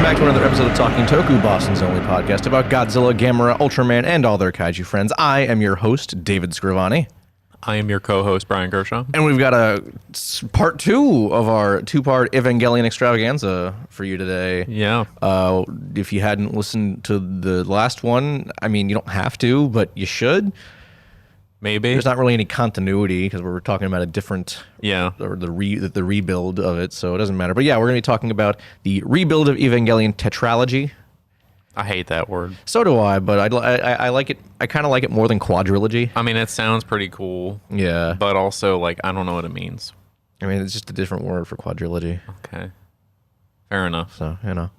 back to another episode of Talking Toku, Boston's only podcast about Godzilla, Gamera, Ultraman, and all their kaiju friends. I am your host, David Scrivani. I am your co-host, Brian Gershaw. And we've got a part two of our two-part Evangelion Extravaganza for you today. Yeah. If you hadn't listened to the last one, I mean, you don't have to, but you should. Maybe. There's not really any continuity because we're talking about a different, or the rebuild of it, so it doesn't matter. But yeah, we're going to be talking about the Rebuild of Evangelion tetralogy. I hate that word. So do I, but I like it. I kind of like it more than quadrilogy. I mean, it sounds pretty cool. Yeah. But also, like, I don't know what it means. I mean, it's just a different word for quadrilogy. Okay. Fair enough. So, you know.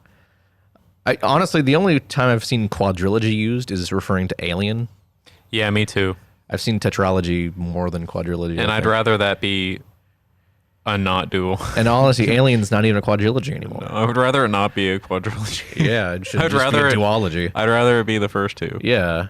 Honestly, the only time I've seen quadrilogy used is referring to Alien. Yeah, me too. I've seen tetralogy more than quadrilogy. And I'd rather that be a not dual. And honestly, Alien's not even a quadrilogy anymore. No, I would rather it not be a quadrilogy. Yeah, it should just be a duology. I'd rather it be the first two. Yeah.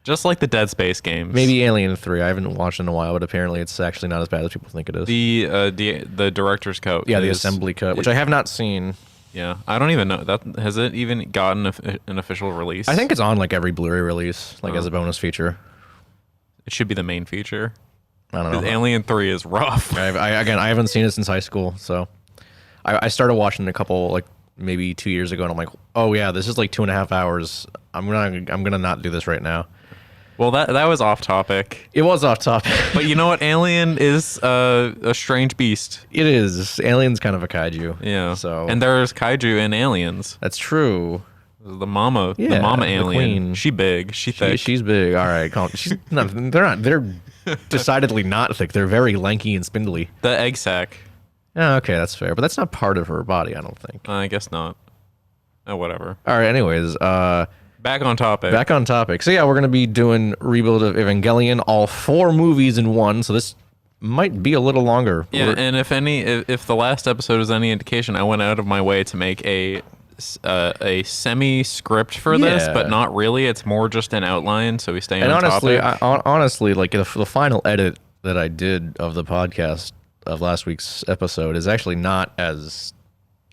Just like the Dead Space games. Maybe Alien 3. I haven't watched in a while, but apparently it's actually not as bad as people think it is. The director's cut. Yeah, the assembly cut, which I have not seen. Yeah, I don't even know. Has it even gotten an official release? I think it's on like every Blu-ray release, like as a bonus feature. It should be the main feature. I don't know. Alien 3 is rough. I haven't seen it since high school, so I started watching a couple, like maybe 2 years ago, and I'm like, oh yeah, this is like 2.5 hours. I'm gonna not do this right now. Well, that was off topic. It was off topic, but you know what? Alien is a strange beast. It is. Alien's kind of a kaiju. Yeah. So there's kaiju in Aliens. That's true. The mama alien. The queen. She big. She thick. She's big. All right. She's not. They're not. They're decidedly not thick. They're very lanky and spindly. The egg sac. Oh, okay, that's fair. But that's not part of her body, I don't think. I guess not. Oh, whatever. All right. Anyways, back on topic. Back on topic. So yeah, we're gonna be doing Rebuild of Evangelion, all 4 movies in one. So this might be a little longer. Yeah, and if the last episode is any indication, I went out of my way to make a semi-script for this, but not really. It's more just an outline, so we stay on topic. And honestly, like the final edit that I did of the podcast of last week's episode is actually not as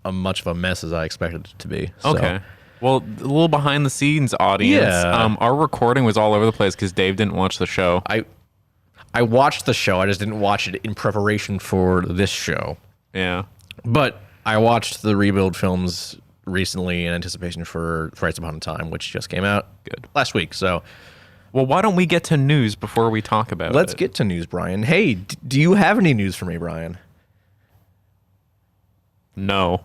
much of a mess as I expected it to be. So. Okay. Well, a little behind the scenes audience. Yeah. Our recording was all over the place because Dave didn't watch the show. I watched the show. I just didn't watch it in preparation for this show. Yeah. But I watched the Rebuild films recently in anticipation for Thrice Upon a Time, which just came out last week. So, well, why don't we get to news before we talk about it? Let's get to news, Brian. Hey, do you have any news for me, Brian? No.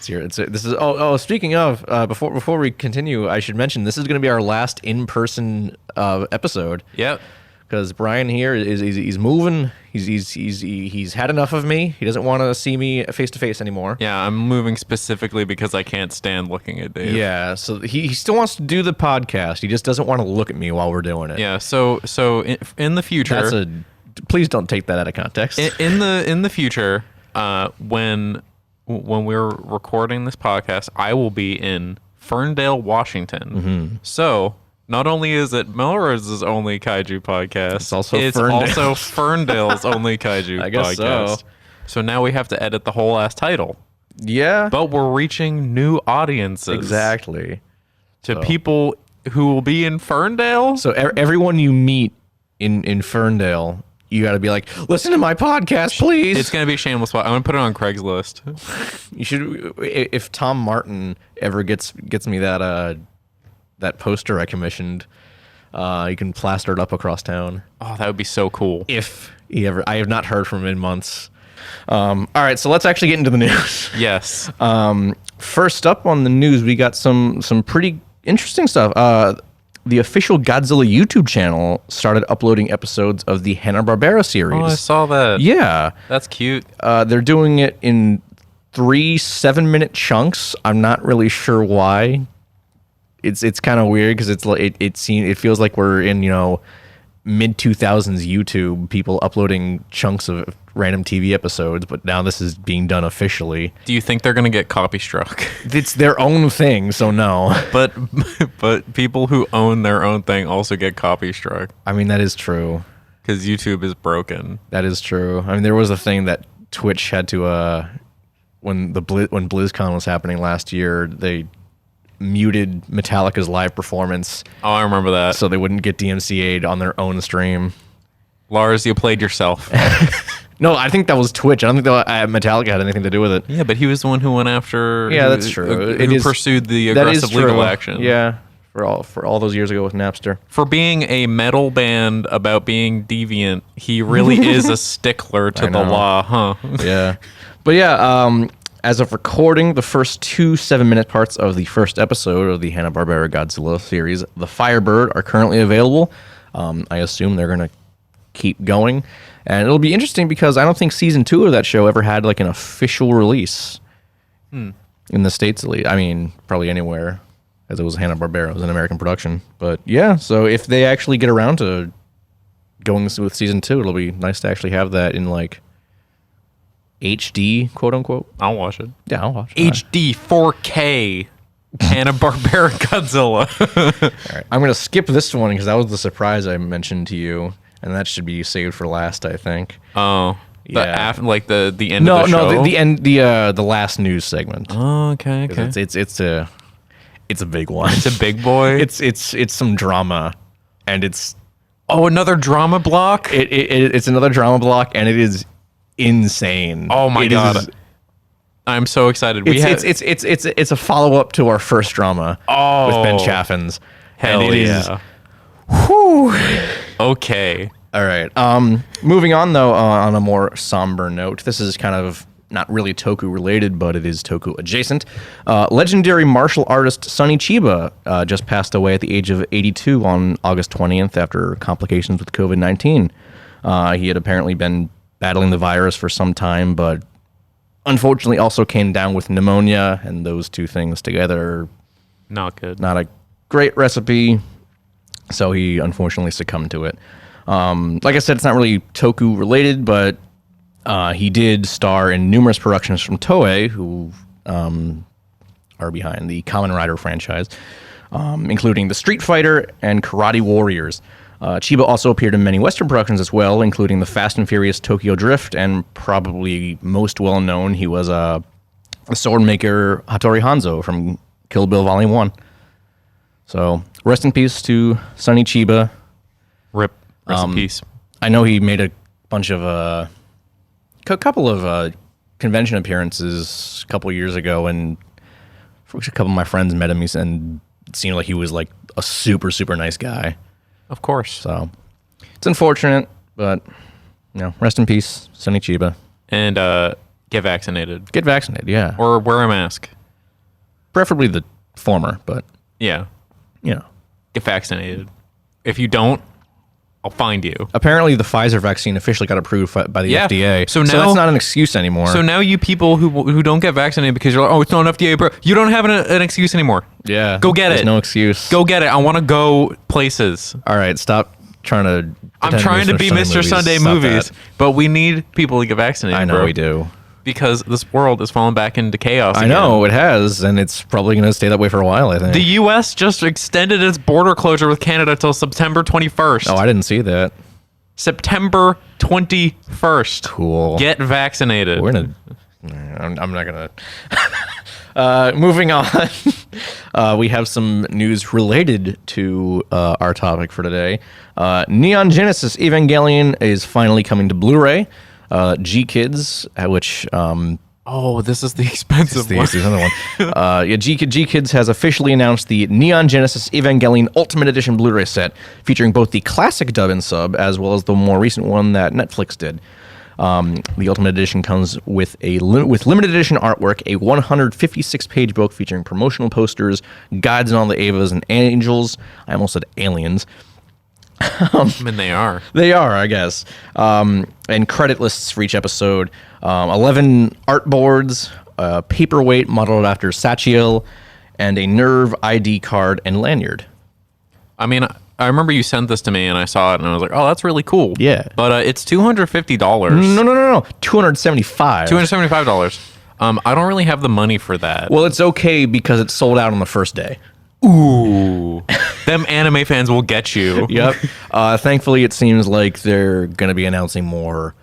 Speaking of, before we continue, I should mention this is going to be our last in-person episode. Yep. Because Brian here he's moving. He's had enough of me. He doesn't want to see me face to face anymore. Yeah, I'm moving specifically because I can't stand looking at Dave. Yeah, so he still wants to do the podcast. He just doesn't want to look at me while we're doing it. Yeah. So in the future, please don't take that out of context. In the future, when we're recording this podcast, I will be in Ferndale, Washington. Mm-hmm. So. Not only is it Melrose's only kaiju podcast, it's also Ferndale's only kaiju I guess podcast. So now we have to edit the whole ass title. Yeah. But we're reaching new audiences. Exactly. To people who will be in Ferndale. So everyone you meet in Ferndale, you got to be like, listen to my podcast, please. It's going to be a shameless plug. I'm going to put it on Craigslist. You should, if Tom Martin ever gets me that poster I commissioned, you can plaster it up across town. Oh, that would be so cool. If he ever, I have not heard from him in months. All right, so let's actually get into the news. Yes. First up on the news, we got some pretty interesting stuff. The official Godzilla YouTube channel started uploading episodes of the Hanna-Barbera series. Oh, I saw that. Yeah. That's cute. They're doing it in 3 7-minute chunks. I'm not really sure why. It's kind of weird because it feels like we're in mid 2000s YouTube, people uploading chunks of random TV episodes, but now this is being done officially. Do you think they're gonna get copy struck? It's their own thing, so no. But people who own their own thing also get copy struck. I mean, that is true. Because YouTube is broken. That is true. I mean, there was a thing that Twitch had to when BlizzCon was happening last year, they muted Metallica's live performance Oh, I remember that. so they wouldn't get DMCA'd on their own stream. Lars, you played yourself. No, I think that was Twitch. I don't think Metallica had anything to do with it. Yeah, but he was the one who went after. Yeah, that's true. Who pursued the That is aggressive legal true. action. Yeah, for all those years ago with Napster. For being a metal band about being deviant, he really is a stickler to the know. law, huh? Yeah. But yeah, as of recording, the first 2 7-minute parts of the first episode of the Hanna-Barbera Godzilla series, The Firebird, are currently available. I assume they're going to keep going. And it'll be interesting because I don't think season 2 of that show ever had like an official release in the States, at least. I mean, probably anywhere, as it was Hanna-Barbera. It was an American production. But yeah, so if they actually get around to going with season 2, it'll be nice to actually have that in like HD, quote unquote. I'll watch it. Yeah, I'll watch it. HD 4K Hanna-Barbera Godzilla. All right. I'm going to skip this one because that was the surprise I mentioned to you, and that should be saved for last, I think. Oh. Yeah. The end of the show? No, the end, the last news segment. Oh, okay. 'Cause it's a big one. It's a big boy. It's some drama, and it's another drama block? it's another drama block, and it is insane. Oh my It God. is- I'm so excited. It's a follow up to our first drama with Ben Chaffins. Hell and it yeah. is- whew. Okay. All right. Moving on though, on a more somber note, this is kind of not really Toku related, but it is Toku adjacent. Legendary martial artist Sonny Chiba just passed away at the age of 82 on August 20th after complications with COVID-19. He had apparently been battling the virus for some time, but unfortunately also came down with pneumonia, and those two things together, Not good. not a great recipe. So he unfortunately succumbed to it. Like I said, it's not really Toku related, but he did star in numerous productions from Toei, who are behind the Kamen Rider franchise, including The Street Fighter and Karate Warriors. Chiba also appeared in many Western productions as well, including the Fast and Furious Tokyo Drift, and probably most well known, he was the sword maker Hattori Hanzo from Kill Bill Volume 1. So, rest in peace to Sonny Chiba. Rip. Rest in peace. I know he made a bunch of a couple of convention appearances a couple years ago, and a couple of my friends met him, and it seemed like he was like a super, super nice guy. Of course. So it's unfortunate, but rest in peace, Sonny Chiba. And get vaccinated. Get vaccinated, yeah. Or wear a mask. Preferably the former, but Yeah. Get vaccinated. If you don't, I'll find you. apparently the Pfizer vaccine officially got approved by the Yeah. FDA. So So now- that's not an excuse anymore. So now you people who don't get vaccinated because you're like, oh, it's not an FDA, bro. You don't have an excuse anymore. yeah, Go get there's it. no excuse. Go get it. I want to go places. All right, stop trying to. I'm pretend trying to be Mr. Sunday movies, Stop but we need people to get vaccinated. that. I know bro, we do. because this world is falling back into chaos. I again. know it has, and it's probably going to stay that way for a while. I think. The U.S. just extended its border closure with Canada till September 21st. Oh, I didn't see that. September 21st. Cool. Get vaccinated. We're gonna. I'm not gonna. Moving on, we have some news related to our topic for today. Neon Genesis Evangelion is finally coming to Blu-ray. G Kids, which Oh, this is the expensive one. there's another one. G Kids has officially announced the Neon Genesis Evangelion Ultimate Edition Blu-ray set, featuring both the classic dub and sub, as well as the more recent one that Netflix did. The Ultimate Edition comes with with limited edition artwork, a 156-page book featuring promotional posters, guides on all the Avas and Angels. I almost said aliens. I mean, they are. They are, I guess. And credit lists for each episode. 11 art boards, a paperweight modeled after Sachiel, and a Nerve ID card and lanyard. I mean, I remember you sent this to me and I saw it and I was like, oh, that's really cool. Yeah. But it's $250. No. 275. $275. I don't really have the money for that. Well, it's okay because it sold out on the first day. Ooh. Them anime fans will get you. Yep. Thankfully, it seems like they're going to be announcing more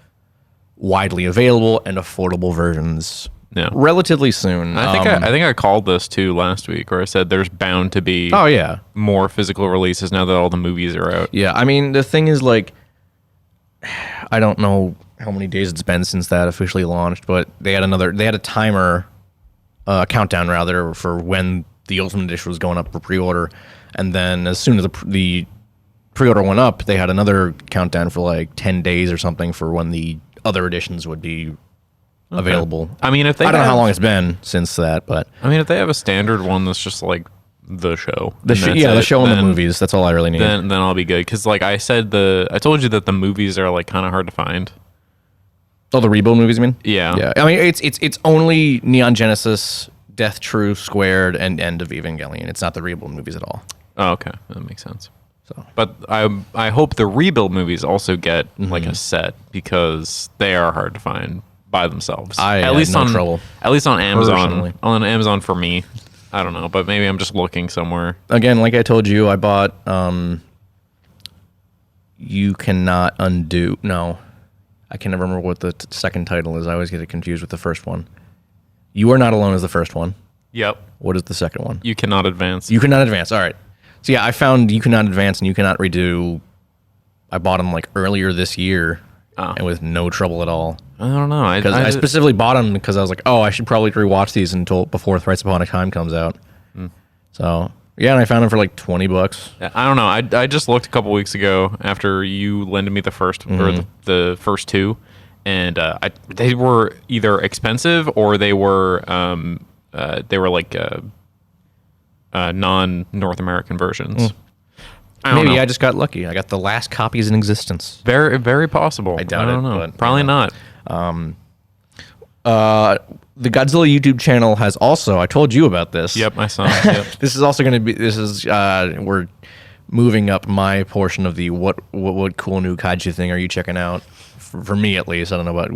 widely available and affordable versions Yeah. relatively soon. I think I called this too last week, where I said there's bound to be oh yeah, more physical releases now that all the movies are out. yeah. I mean, the thing is, like, I don't know how many days it's been since that officially launched, but they had a timer, countdown rather, for when the Ultimate Edition was going up for pre-order, and then as soon as the pre-order went up, they had another countdown for like 10 days or something for when the other editions would be available. I mean, if they I don't know how long it's been since that, but I mean, if they have a standard one that's just like the show, the show and the movies, that's all I really need. Then I'll be good. Because like I said, I told you that the movies are like kind of hard to find. Oh, the Rebuild movies, you mean? Yeah. I mean, it's only Neon Genesis, Death True Squared, and End of Evangelion. It's not the Rebuild movies at all. Oh, okay, that makes sense. So, but I hope the Rebuild movies also get like a set, because they are hard to find by themselves. At least on Amazon. Personally. On Amazon for me. I don't know, but maybe I'm just looking somewhere. Again, like I told you, I bought You Cannot Undo. No, I can never remember what the second title is. I always get it confused with the first one. You Are Not Alone is the first one. Yep. What is the second one? You Cannot Advance. You Cannot Advance. All right. So yeah, I found You Cannot Advance and You Cannot Redo. I bought them like earlier this year, and with no trouble at all. I don't know. I specifically bought them because I was like, oh, I should probably rewatch these before Thrice Upon a Time comes out. So yeah, and I found them for like $20. I don't know. I just looked a couple weeks ago after you lended me the first or the first two, and they were either expensive or they were like non-North American versions. Maybe I just got lucky. I got the last copies in existence. Very, very possible. I doubt don't it, know. but, Probably not. The Godzilla YouTube channel has also, I told you about this. Yep, I saw it. Yep. This is also going to be, we're moving up my portion of the what cool new kaiju thing are you checking out? For me, at least. I don't know about,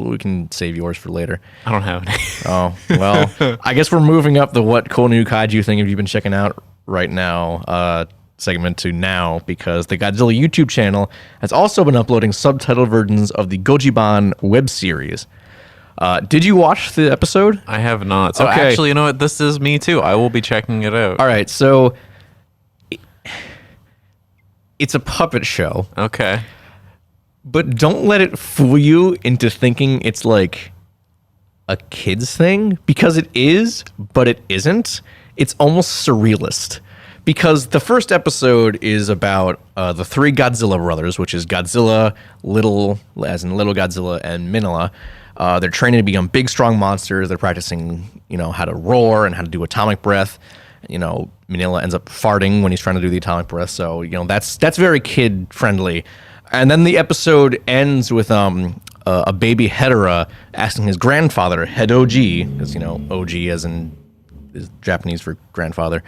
we can save yours for later. I don't have any. Oh, well, I guess we're moving up the what cool new kaiju thing have you been checking out right now segment to now, because the Godzilla YouTube channel has also been uploading subtitled versions of the Gojiban web series. Did you watch the episode? I have not. So Okay. actually, you know what? This is me too. I will be checking it out. All right, so it's a puppet show, Okay. but don't let it fool you into thinking it's like a kid's thing, because it is, but it isn't. It's almost surrealist. Because the first episode is about the three Godzilla brothers, which is Godzilla, as in Little Godzilla, and Minilla. They're training to become big, strong monsters. They're practicing, how to roar and how to do atomic breath. Minilla ends up farting when he's trying to do the atomic breath. So, that's very kid friendly. And then the episode ends with a baby Hedera asking his grandfather, Hedoji, because, OG as in is Japanese for grandfather,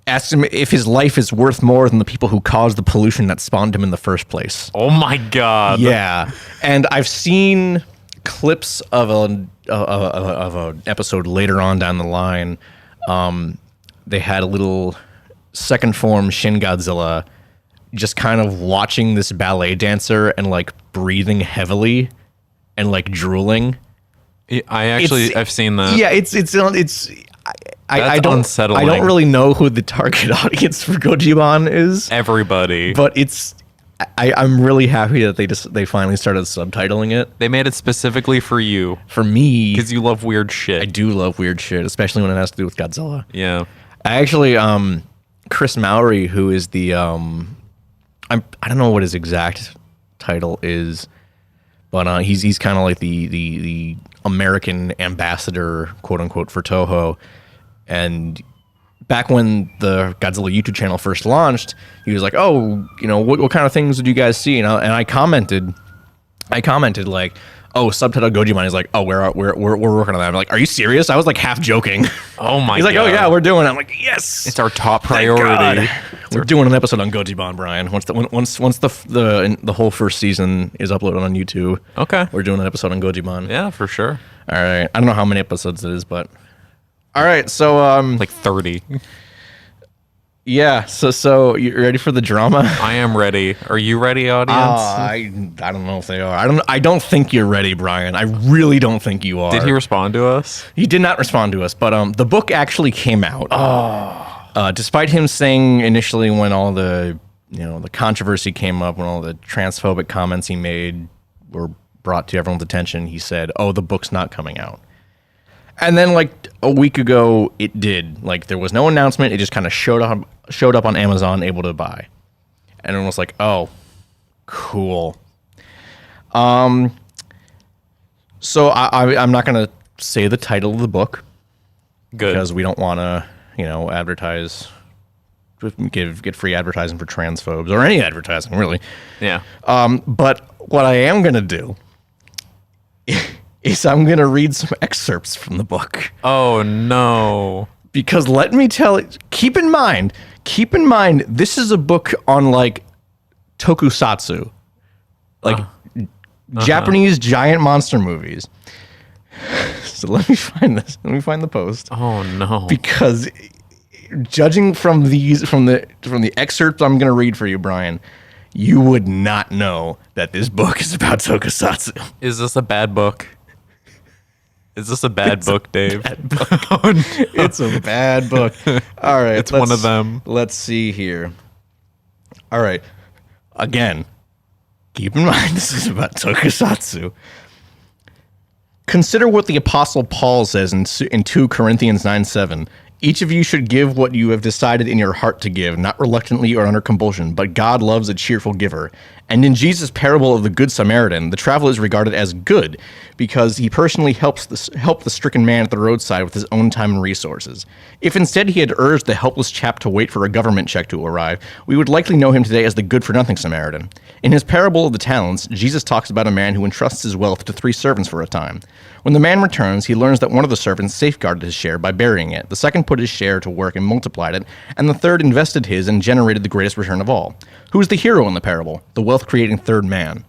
asks him if his life is worth more than the people who caused the pollution that spawned him in the first place. Oh my god. Yeah, and I've seen clips of an episode later on down the line. They had a little second form Shin Godzilla just kind of watching this ballet dancer and like breathing heavily and like drooling. I've seen that. Yeah, it's I don't unsettling. I don't really know who the target audience for Gojiban is. Everybody. But I'm really happy that they finally started subtitling it. They made it specifically for you. For me, because you love weird shit. I do love weird shit, especially when it has to do with Godzilla. Yeah. I actually Chris Mowry, who is the I don't know what his exact title is, but he's kind of like the American ambassador, quote unquote, for Toho. And back when the Godzilla YouTube channel first launched, he was like, "Oh, what kind of things did you guys see?" And I commented like, "Oh, subtitle Gojiman." He's like, "Oh, we're working on that." I'm like, "Are you serious?" I was like half joking. Oh my! He's like, god. "Oh yeah, we're doing it." I'm like, "Yes, it's our top priority." We're doing an episode on Gojiban, Brian. Once the whole first season is uploaded on YouTube. Okay, we're doing an episode on Gojiban. Yeah, for sure. All right, I don't know how many episodes it is, but all right. So like 30. Yeah, so you ready for the drama? I am ready. Are you ready, audience? I don't know if they are. I don't think you're ready, Brian. I really don't think you are. Did he respond to us? He did not respond to us, but the book actually came out. Despite him saying initially when all the the controversy came up, when all the transphobic comments he made were brought to everyone's attention, he said, "Oh, the book's not coming out." And then like a week ago, it did. Like there was no announcement. It just kind of showed up on Amazon, able to buy. And everyone was like, "Oh, cool." So I'm not gonna say the title of the book. Good. Because we don't want to, advertise, get free advertising for transphobes or any advertising, really. Yeah. But what I am gonna do is I'm gonna read some excerpts from the book. Oh no. Because let me tell you, keep in mind, this is a book on like tokusatsu, like Japanese giant monster movies. So let me find this. Let me find the post. Oh no. Because judging from the excerpts I'm going to read for you, Brian, you would not know that this book is about tokusatsu. Is this a bad book? Is this a bad book, Dave? Bad book. Oh, no. It's a bad book. All right. It's one of them. Let's see here. All right. Again, keep in mind this is about tokusatsu. Consider what the Apostle Paul says in 2 Corinthians 9:7. Each of you should give what you have decided in your heart to give, not reluctantly or under compulsion, but God loves a cheerful giver. And in Jesus' parable of the Good Samaritan, the traveler is regarded as good because he personally helped the stricken man at the roadside with his own time and resources. If instead he had urged the helpless chap to wait for a government check to arrive, we would likely know him today as the good-for-nothing Samaritan. In his parable of the talents, Jesus talks about a man who entrusts his wealth to 3 servants for a time. When the man returns, he learns that one of the servants safeguarded his share by burying it, the second put his share to work and multiplied it, and the third invested his and generated the greatest return of all. Who is the hero in the parable? The wealth-creating third man.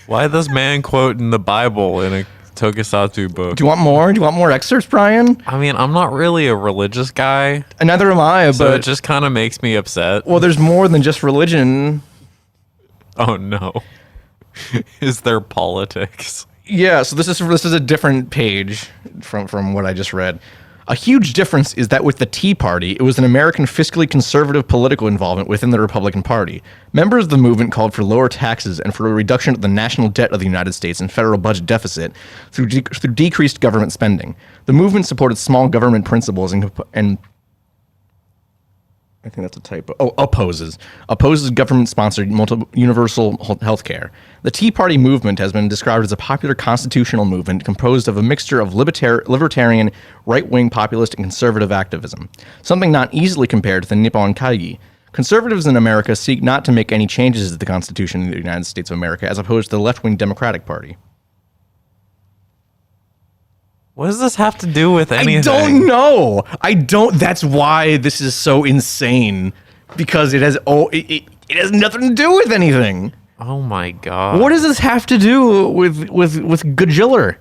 Why this man quoting the Bible in a tokusatsu book? Do you want more? Do you want more excerpts, Brian? I mean, I'm not really a religious guy. Neither am I, So but it just kind of makes me upset. well, there's more than just religion. Oh no. Is there politics? Yeah, so this is a different page from what I just read. A huge difference is that with the Tea Party, it was an American fiscally conservative political involvement within the Republican Party. Members of the movement called for lower taxes and for a reduction of the national debt of the United States and federal budget deficit through decreased government spending. The movement supported small government principles and I think that's a typo. Oh, opposes government-sponsored universal health care. The Tea Party movement has been described as a popular constitutional movement composed of a mixture of libertarian, right-wing populist, and conservative activism, something not easily compared to the Nippon Kaigi. Conservatives in America seek not to make any changes to the Constitution of the United States of America, as opposed to the left-wing Democratic Party. What does this have to do with anything? I don't know. That's why this is so insane, because it has nothing to do with anything. Oh my god. What does this have to do with Godzilla?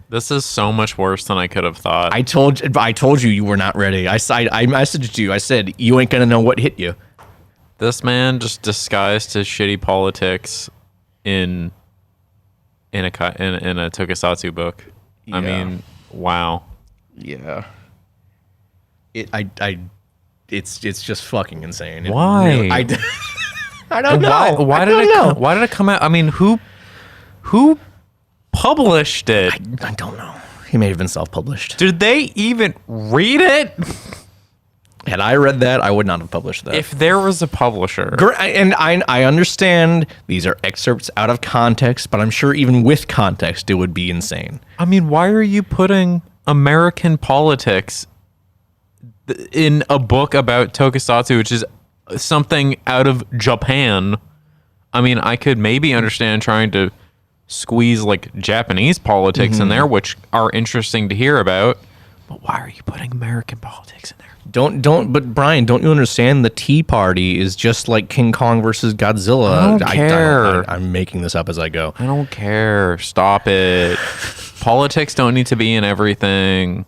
This is so much worse than I could have thought. I told you were not ready. I messaged you. I said you ain't gonna know what hit you. This man just disguised his shitty politics in a tokusatsu book. Yeah. I mean, wow. Yeah. It's just fucking insane. Why? I don't know. Why did it come out? I mean, who published it? I don't know. He may have been self-published. Did they even read it? Had I read that, I would not have published that. If there was a publisher. And I understand these are excerpts out of context, but I'm sure even with context, it would be insane. I mean, why are you putting American politics in a book about tokusatsu, which is something out of Japan? I mean, I could maybe understand trying to squeeze like Japanese politics in there, which are interesting to hear about. But why are you putting American politics in there? But Brian, don't you understand? The Tea Party is just like King Kong versus Godzilla. I don't care. I'm making this up as I go. I don't care. Stop it. Politics don't need to be in everything.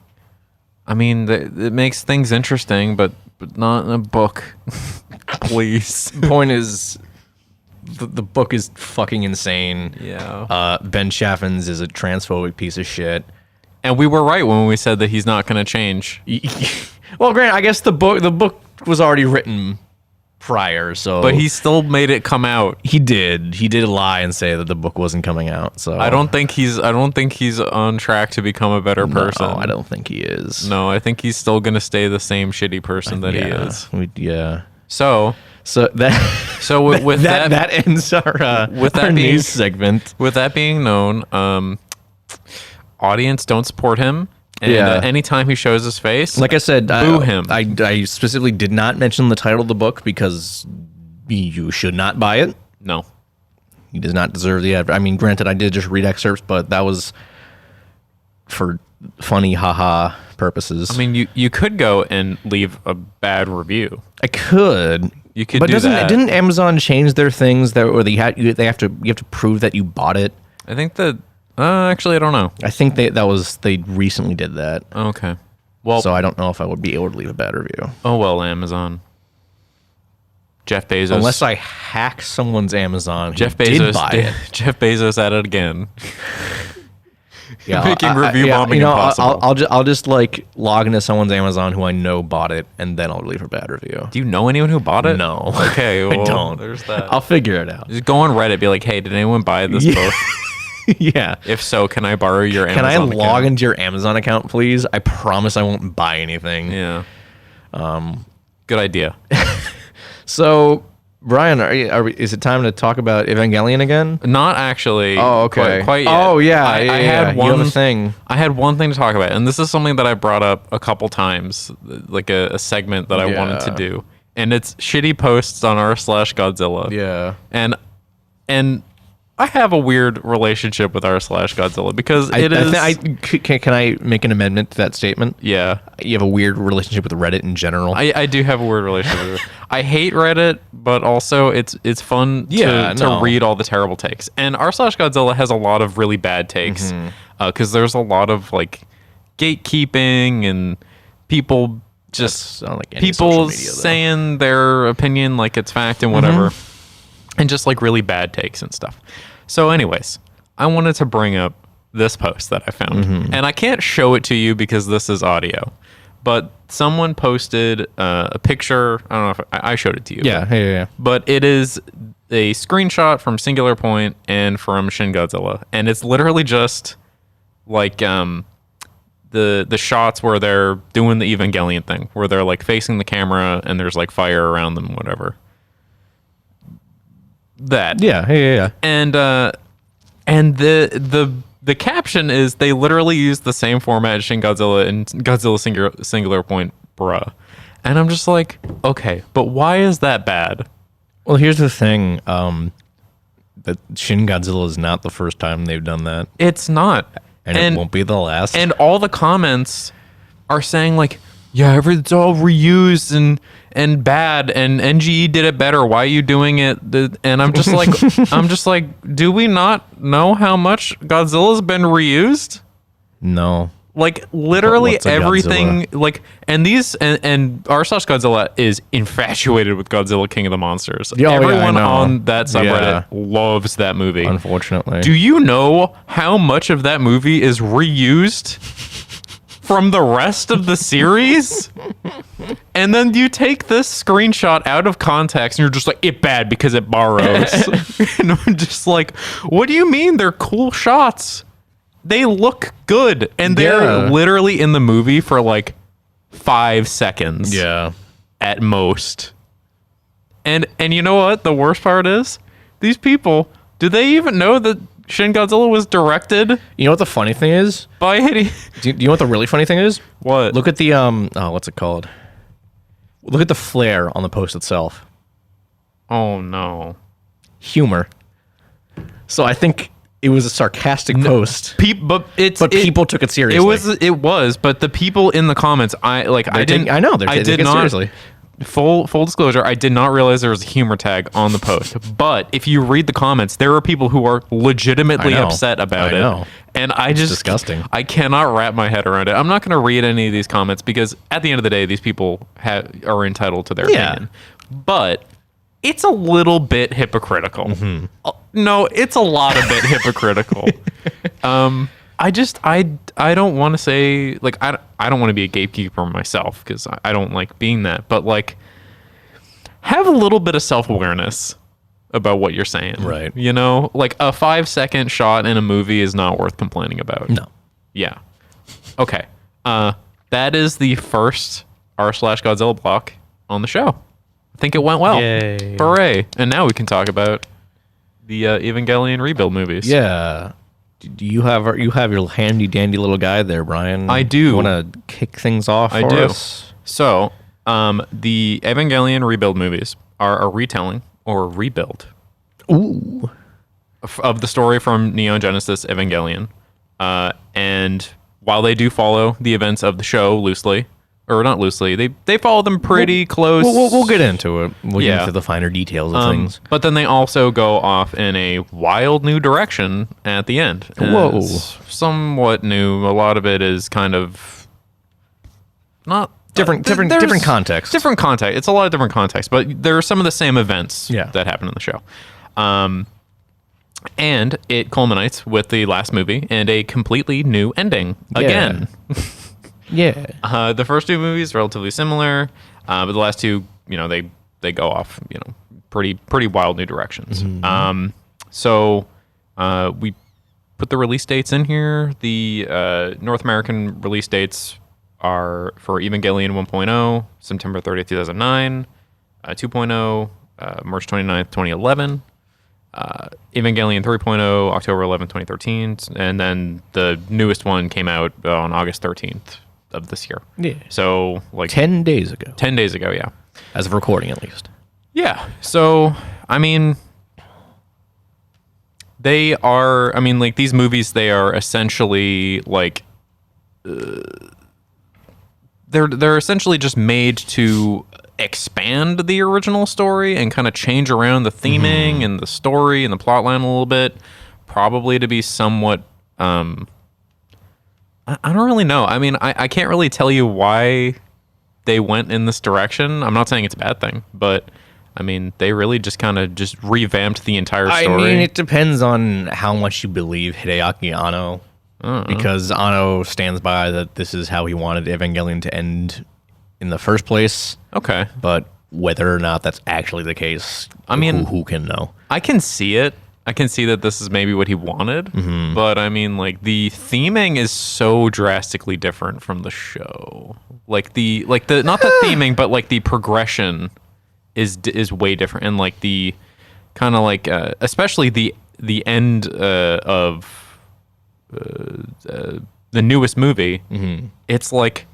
I mean, it makes things interesting, but not in a book. Please. The point is, the book is fucking insane. Yeah. Ben Chaffins is a transphobic piece of shit. And we were right when we said that he's not going to change. Well, granted, I guess the book was already written prior, so. But he still made it come out. He did lie and say that the book wasn't coming out. So I don't think he's on track to become a better person. No, I don't think he is. No, I think he's still going to stay the same shitty person that he is. Yeah. So with that ends our news segment. With that being known, audience, don't support him. And anytime he shows his face, like I said, boo him. I specifically did not mention the title of the book because you should not buy it. No. He does not deserve the I mean, granted, I did just read excerpts, but that was for funny haha purposes. I mean, you could go and leave a bad review. I could. You could but do that. Didn't Amazon change their things that where you have to prove that you bought it? I think that actually I don't know. I think they recently did that. Okay. Well, so I don't know if I would be able to leave a bad review. Oh well, Amazon. Jeff Bezos. Unless I hack someone's Amazon. Jeff Bezos buy it. Jeff Bezos at it again. Yeah, making review bombing impossible. I'll just like log into someone's Amazon who I know bought it, and then I'll leave a bad review. Do you know anyone who bought it? No. Okay, well, I don't. There's that. I'll figure it out. Just go on Reddit, be like, hey, did anyone buy this book? Yeah. If so, can I borrow your Amazon account? Can I log account? into your Amazon account, please? I promise I won't buy anything. Yeah. Good idea. So, Brian, is it time to talk about Evangelion again? Not actually. Oh, okay. Quite yet. Oh, yeah. I had one thing. I had one thing to talk about, and this is something that I brought up a couple times, like a segment that I wanted to do, and it's shitty posts on r/Godzilla. Yeah. And I have a weird relationship with r/Godzilla because can I make an amendment to that statement? Yeah. You have a weird relationship with Reddit in general. I do have a weird relationship with it. I hate Reddit, but also it's fun to read all the terrible takes. And r/Godzilla has a lot of really bad takes because there's a lot of like gatekeeping and people just people saying their opinion like it's fact and whatever. And just like really bad takes and stuff. So anyways, I wanted to bring up this post that I found. And I can't show it to you because this is audio. But someone posted a picture. I don't know if I showed it to you. Yeah. But it is a screenshot from Singular Point and from Shin Godzilla. And it's literally just like the shots where they're doing the Evangelion thing. Where they're like facing the camera and there's like fire around them, whatever. That and the caption is they literally use the same format as Shin Godzilla and Godzilla Singular Point, bruh. And I'm just like, okay, but why is that bad? Well, here's the thing, that Shin Godzilla is not the first time they've done that. It's not, and it won't be the last. And all the comments are saying like, yeah, it's all reused and bad, and NGE did it better. Why are you doing it? And I'm just like, do we not know how much Godzilla's been reused? No. Like literally everything. Godzilla? Like and r/Godzilla is infatuated with Godzilla King of the Monsters. Everyone on that subreddit loves that movie. Unfortunately. Do you know how much of that movie is reused from the rest of the series? And then you take this screenshot out of context and you're just like, it bad because it borrows. And I'm just like, what do you mean? They're cool shots. They look good. And they're literally in the movie for like 5 seconds. Yeah. At most. And you know what? The worst part is, these people, do they even know that Shin Godzilla was directed? You know what the funny thing is? By Hideaki. Do you know what the really funny thing is? What? Look at the what's it called? Look at the flare on the post itself. Oh no. Humor. So I think it was a sarcastic post. But people took it seriously. It was, but the people in the comments, I did not. Seriously. full disclosure, I did not realize there was a humor tag on the post. But if you read the comments, there are people who are legitimately upset about it. And I just disgusting. I cannot wrap my head around it. I'm not going to read any of these comments because at the end of the day, these people are entitled to their opinion. But it's a little bit hypocritical. Mm-hmm. No, it's a lot of bit hypocritical. I don't want to say, like, I don't want to be a gatekeeper myself because I don't like being that, but like, have a little bit of self-awareness about what you're saying. Right. You know, like a 5-second shot in a movie is not worth complaining about. No. Yeah. Okay. That is the first r/Godzilla block on the show. I think it went well. Yay. Hooray. And now we can talk about the Evangelion Rebuild movies. Yeah. Do you have your handy dandy little guide there, Brian? I do. You want to kick things off I for do. us? So, the Evangelion Rebuild movies are a retelling or a rebuild of the story from Neon Genesis Evangelion. And while they do follow the events of the show loosely, or not loosely, they follow them pretty close. We'll get into it. We'll get Yeah. into the finer details of things. But then they also go off in a wild new direction at the end. And Whoa. it's somewhat new. A lot of it is kind of not Different there's context. Different context. It's a lot of different context, but there are some of the same events that happen in the show. And it culminates with the last movie and a completely new ending again. Yeah. The first two movies relatively similar, but the last two, you know, they go off, you know, pretty wild new directions. So we put the release dates in here. The North American release dates are for Evangelion 1.0, September 30th, 2009, 2.0, March 29th, 2011. Evangelion 3.0, October 11th, 2013, and then the newest one came out on August 13th of this year. Yeah. So like 10 days ago. 10 days ago, yeah. As of recording, at least. Yeah. So, I mean, like these movies, they are essentially like, they're essentially just made to expand the original story and kind of change around the theming and the story and the plot line a little bit, probably to be somewhat I don't really know. I mean, I can't really tell you why they went in this direction. I'm not saying it's a bad thing, but I mean, they really just kind of just revamped the entire story. I mean, it depends on how much you believe Hideaki Anno, because Anno stands by that this is how he wanted Evangelion to end in the first place. Okay. But whether or not that's actually the case, I mean, who can know? I can see it. I can see that this is maybe what he wanted, but I mean, like the theming is so drastically different from the show. Like the not the theming, but like the progression is way different, and like the kind of like especially the end of the newest movie. It's like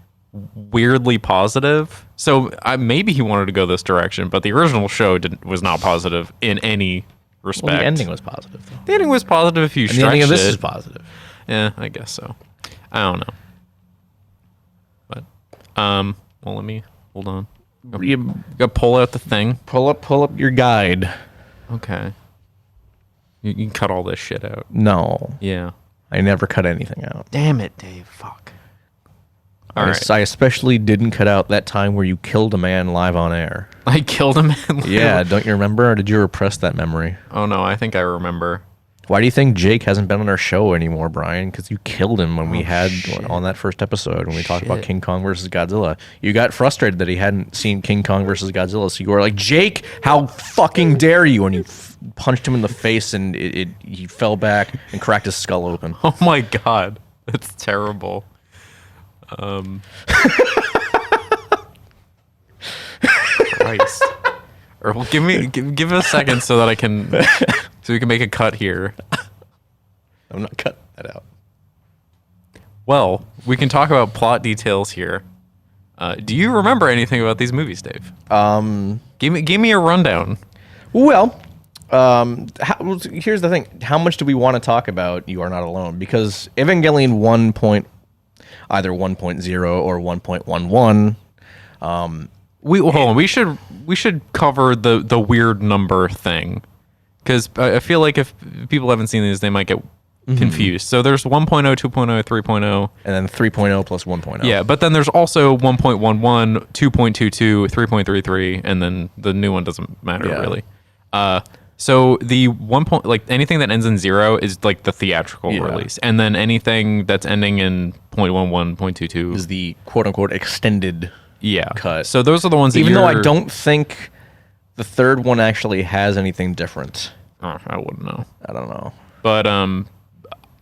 weirdly positive. So maybe he wanted to go this direction, but the original show was not positive in any respect. Well, the ending was positive, though. The ending was positive if you And stretched the ending of this it. is positive. Yeah, I guess so. I don't know. But well, let me hold on. You Gotta pull out the thing. pull up your guide. Okay. You can cut all this shit out. No, Yeah. I never cut anything out. Damn it, Dave. Fuck. All right. I especially didn't cut out that time where you killed a man live on air. I killed him. Yeah, don't you remember, or did you repress that memory? Oh no, I think I remember. Why do you think Jake hasn't been on our show anymore, Brian? Because you killed him when we had on that first episode when we talked about King Kong versus Godzilla. You got frustrated that he hadn't seen King Kong versus Godzilla, so you were like, "Jake, how fucking dare you!" And you punched him in the face, and he fell back and cracked his skull open. Oh my god, that's terrible. Christ. Or well, give it a second so that I can so we can make a cut here. I'm not cutting that out. Well, we can talk about plot details here. Do you remember anything about these movies, Dave? Give me a rundown. Well, here's the thing. How much do we want to talk about You Are Not Alone? Because Evangelion either 1.0 or 1.11, Hold on. We should cover the weird number thing, because I feel like if people haven't seen these, they might get confused. So there's 1.0, 2.0, 3.0, and then 3.0 plus 1.0. Yeah, but then there's also 1.11, 2.22, 3.33, and then the new one doesn't matter really. So the anything that ends in 0 is like the theatrical release, and then anything that's ending in 0.11, 0.22 is the quote unquote extended cut. So those are the ones that even though I don't think the third one actually has anything different. I wouldn't know. I don't know. But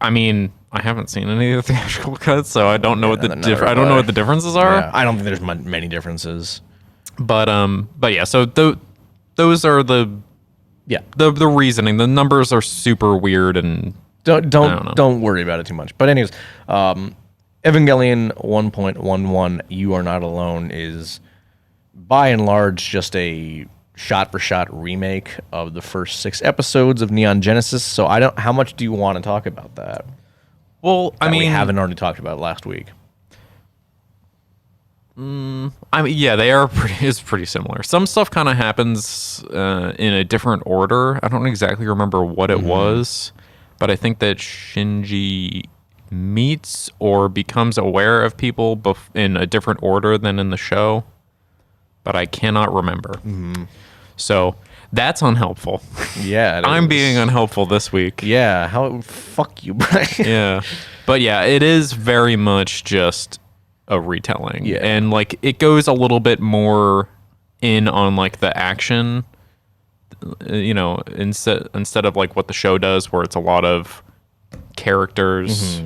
I mean, I haven't seen any of the theatrical cuts, so I don't know what I don't know what the differences are. Yeah, I don't think there's many differences. But yeah, so those are the reasoning. The numbers are super weird, and don't worry about it too much. But anyways, Evangelion 1.11 You Are Not Alone is by and large just a shot-for-shot remake of the first 6 episodes of Neon Genesis. So how much do you want to talk about that? Well, I mean, we haven't already talked about it last week. I mean, yeah, they are it's pretty similar. Some stuff kind of happens in a different order. I don't exactly remember what it was, but I think that Shinji meets or becomes aware of people in a different order than in the show, but I cannot remember. So that's unhelpful. Yeah, I'm being unhelpful this week. Yeah, fuck you, Brian. Yeah, but yeah, it is very much just a retelling. Yeah, and like it goes a little bit more in on like the action, instead of like what the show does, where it's a lot of characters,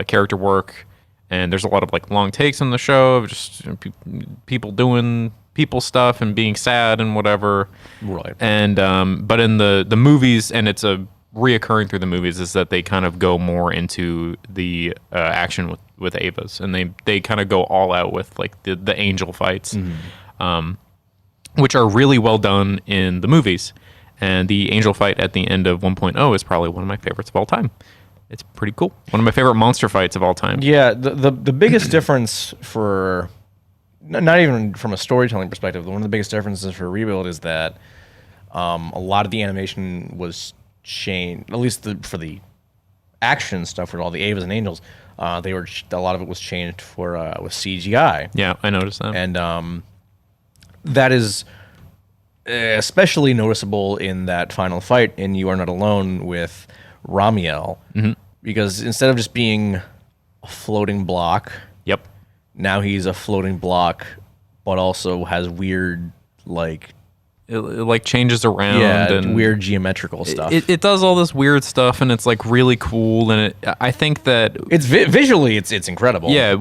character work, and there's a lot of like long takes in the show of just people doing people stuff and being sad and whatever. Right. And but in the movies, and it's a reoccurring through the movies, is that they kind of go more into the action with Avas, and they kind of go all out with like the angel fights, which are really well done in the movies. And the angel fight at the end of 1.0 is probably one of my favorites of all time. It's pretty cool. One of my favorite monster fights of all time. Yeah, the biggest difference for, not even from a storytelling perspective, one of the biggest differences for Rebuild is that a lot of the animation was changed, at least for the action stuff with all the Avas and Angels. A lot of it was changed with CGI. Yeah, I noticed that. And that is especially noticeable in that final fight in You Are Not Alone with Ramiel, because instead of just being a floating block, now he's a floating block, but also has weird it like changes around and weird geometrical stuff. It does all this weird stuff, and it's like really cool. And I think that it's visually it's incredible. Yeah,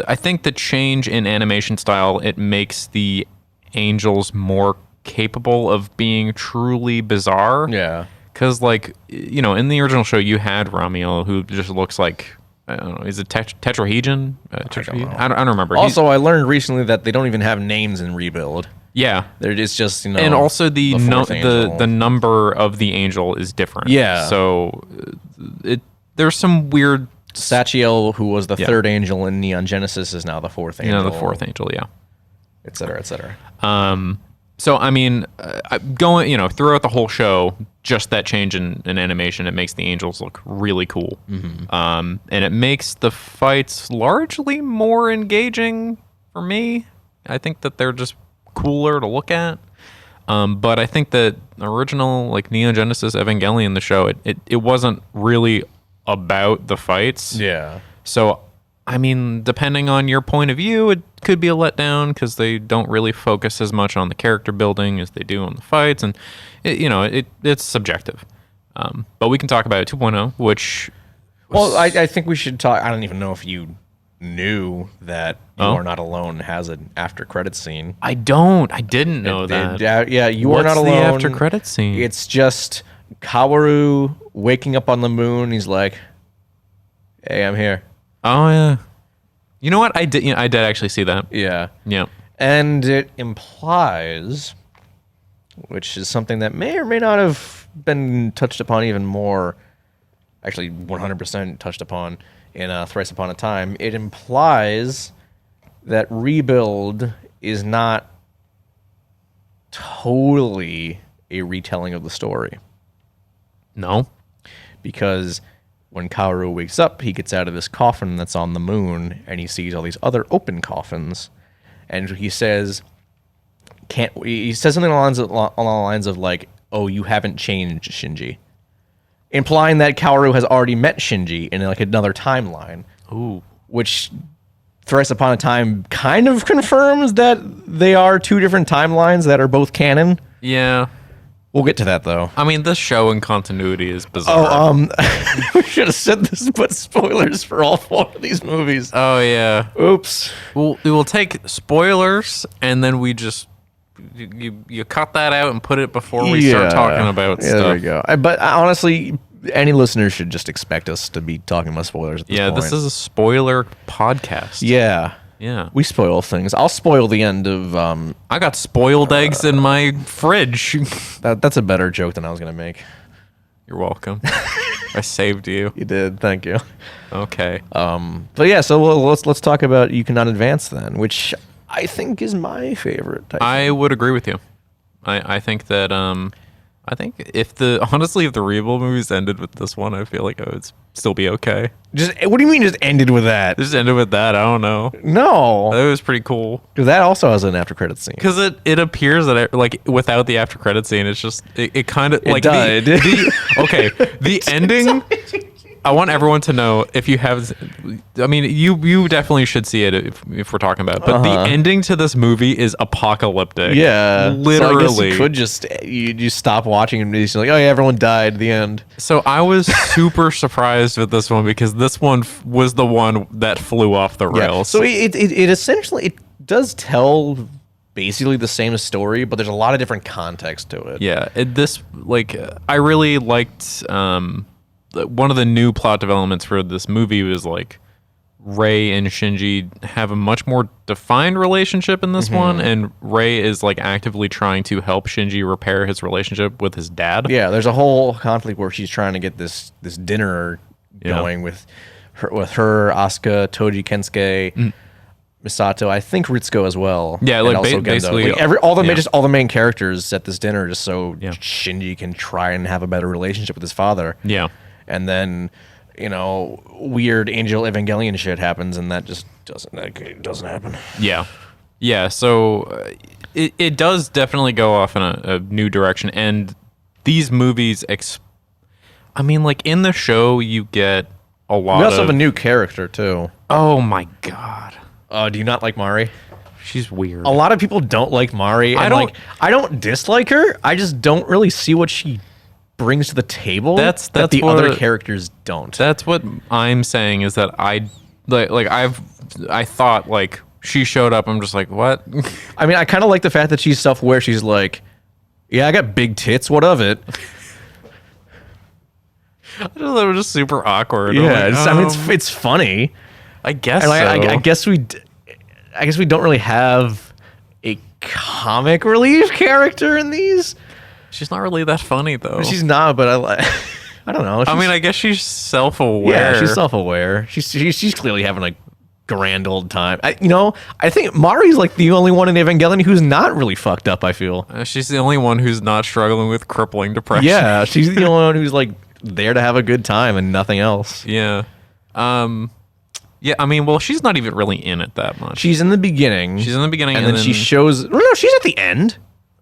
I think the change in animation style, it makes the angels more capable of being truly bizarre. Yeah. Because, in the original show, you had Ramiel, who just looks like, I don't know, is it tetrahedron? I don't remember. Also, I learned recently that they don't even have names in Rebuild. Yeah. It's just, and also the number of the angel is different. Yeah. So, there's some weird... Sachiel, who was the third angel in Neon Genesis, is now the fourth angel. The fourth angel, yeah. Et cetera, et cetera. So, I mean, going, throughout the whole show, just that change in animation, it makes the angels look really cool. And it makes the fights largely more engaging for me. I think that they're just cooler to look at. But I think that original, Neon Genesis Evangelion, the show, it wasn't really about the fights. Yeah. So, I mean, depending on your point of view, it could be a letdown because they don't really focus as much on the character building as they do on the fights, and it's subjective. But we can talk about 2.0, which... Well, I think we should talk... I don't even know if you knew that You Are Not Alone has an after-credit scene. I didn't know that. Yeah, You Are Not Alone... What's the after-credit scene? It's just Kaworu waking up on the moon. He's like, hey, I'm here. Oh, yeah. You know what? I did actually see that. Yeah. Yeah. And it implies, which is something that may or may not have been touched upon even more, actually 100% touched upon in Thrice Upon a Time, it implies that Rebuild is not totally a retelling of the story. No. Because when Kaoru wakes up, he gets out of this coffin that's on the moon, and he sees all these other open coffins, and he says, he says something along the lines of like, "Oh, you haven't changed, Shinji," implying that Kaoru has already met Shinji in like another timeline. Ooh. Which Thrice Upon a Time kind of confirms that they are two different timelines that are both canon. Yeah. We'll get to that though. I mean, this show in continuity is bizarre. We should have said this, but spoilers for all 4 of these movies. Oh, yeah. Oops. We will take spoilers, and then we just... You cut that out and put it before we start talking about stuff. There we go. But honestly, any listeners should just expect us to be talking about spoilers at this point. This is a spoiler podcast. Yeah. Yeah. We spoil things. I'll spoil the end of... I got spoiled eggs in my fridge. That's a better joke than I was going to make. You're welcome. I saved you. You did. Thank you. Okay. But yeah, so let's talk about You Cannot Advance then, which I think is my favorite type. I would agree with you. I think that I think if the Rebuild movies ended with this one, I feel like I would still be okay. What do you mean just ended with that? Just ended with that. I don't know. No. That was pretty cool. That also has an after credit scene. Because it appears that like without the after credit scene, it's just it kind of like died. The ending. I want everyone to know if you have. I mean, you definitely should see it if we're talking about it. But the ending to this movie is apocalyptic. Yeah, literally. So I guess you could just stop watching and just like, oh yeah, everyone died at the end. So I was super surprised with this one because this one was the one that flew off the rails. So it essentially does tell basically the same story, but there's a lot of different context to it. Yeah, I really liked. One of the new plot developments for this movie was like Rei and Shinji have a much more defined relationship in this one, and Rei is like actively trying to help Shinji repair his relationship with his dad. Yeah, there's a whole conflict where she's trying to get this dinner going with her, Asuka, Toji Kensuke, Misato, I think Ritsuko as well. Yeah, and like also basically Gendo. all the main characters at this dinner just so Shinji can try and have a better relationship with his father. Yeah. And then, weird Angel Evangelion shit happens, and that just doesn't happen. Yeah. Yeah, so it does definitely go off in a new direction. And these movies, like in the show, you get a lot of... We also have a new character, too. Oh, my God. Do you not like Mari? She's weird. A lot of people don't like Mari. I don't dislike her. I just don't really see what she brings to the table that the other characters don't. That's what I'm saying is that I thought like she showed up. I'm just like, what? I mean, I kind of like the fact that she's self-aware. She's like, yeah, I got big tits. What of it? I just thought it was just super awkward. Yeah, it's funny. I guess. And so. I guess we don't really have a comic relief character in these. She's not really that funny though. She's not, but I don't know. I guess she's self-aware. Yeah, she's self-aware. She's clearly having a grand old time. I think Mari's like the only one in Evangelion who's not really fucked up, I feel. She's the only one who's not struggling with crippling depression. Yeah, she's the only one who's like there to have a good time and nothing else. Yeah. Yeah, I mean, well, she's not even really in it that much. She's in the beginning. And then she shows... No, she's at the end.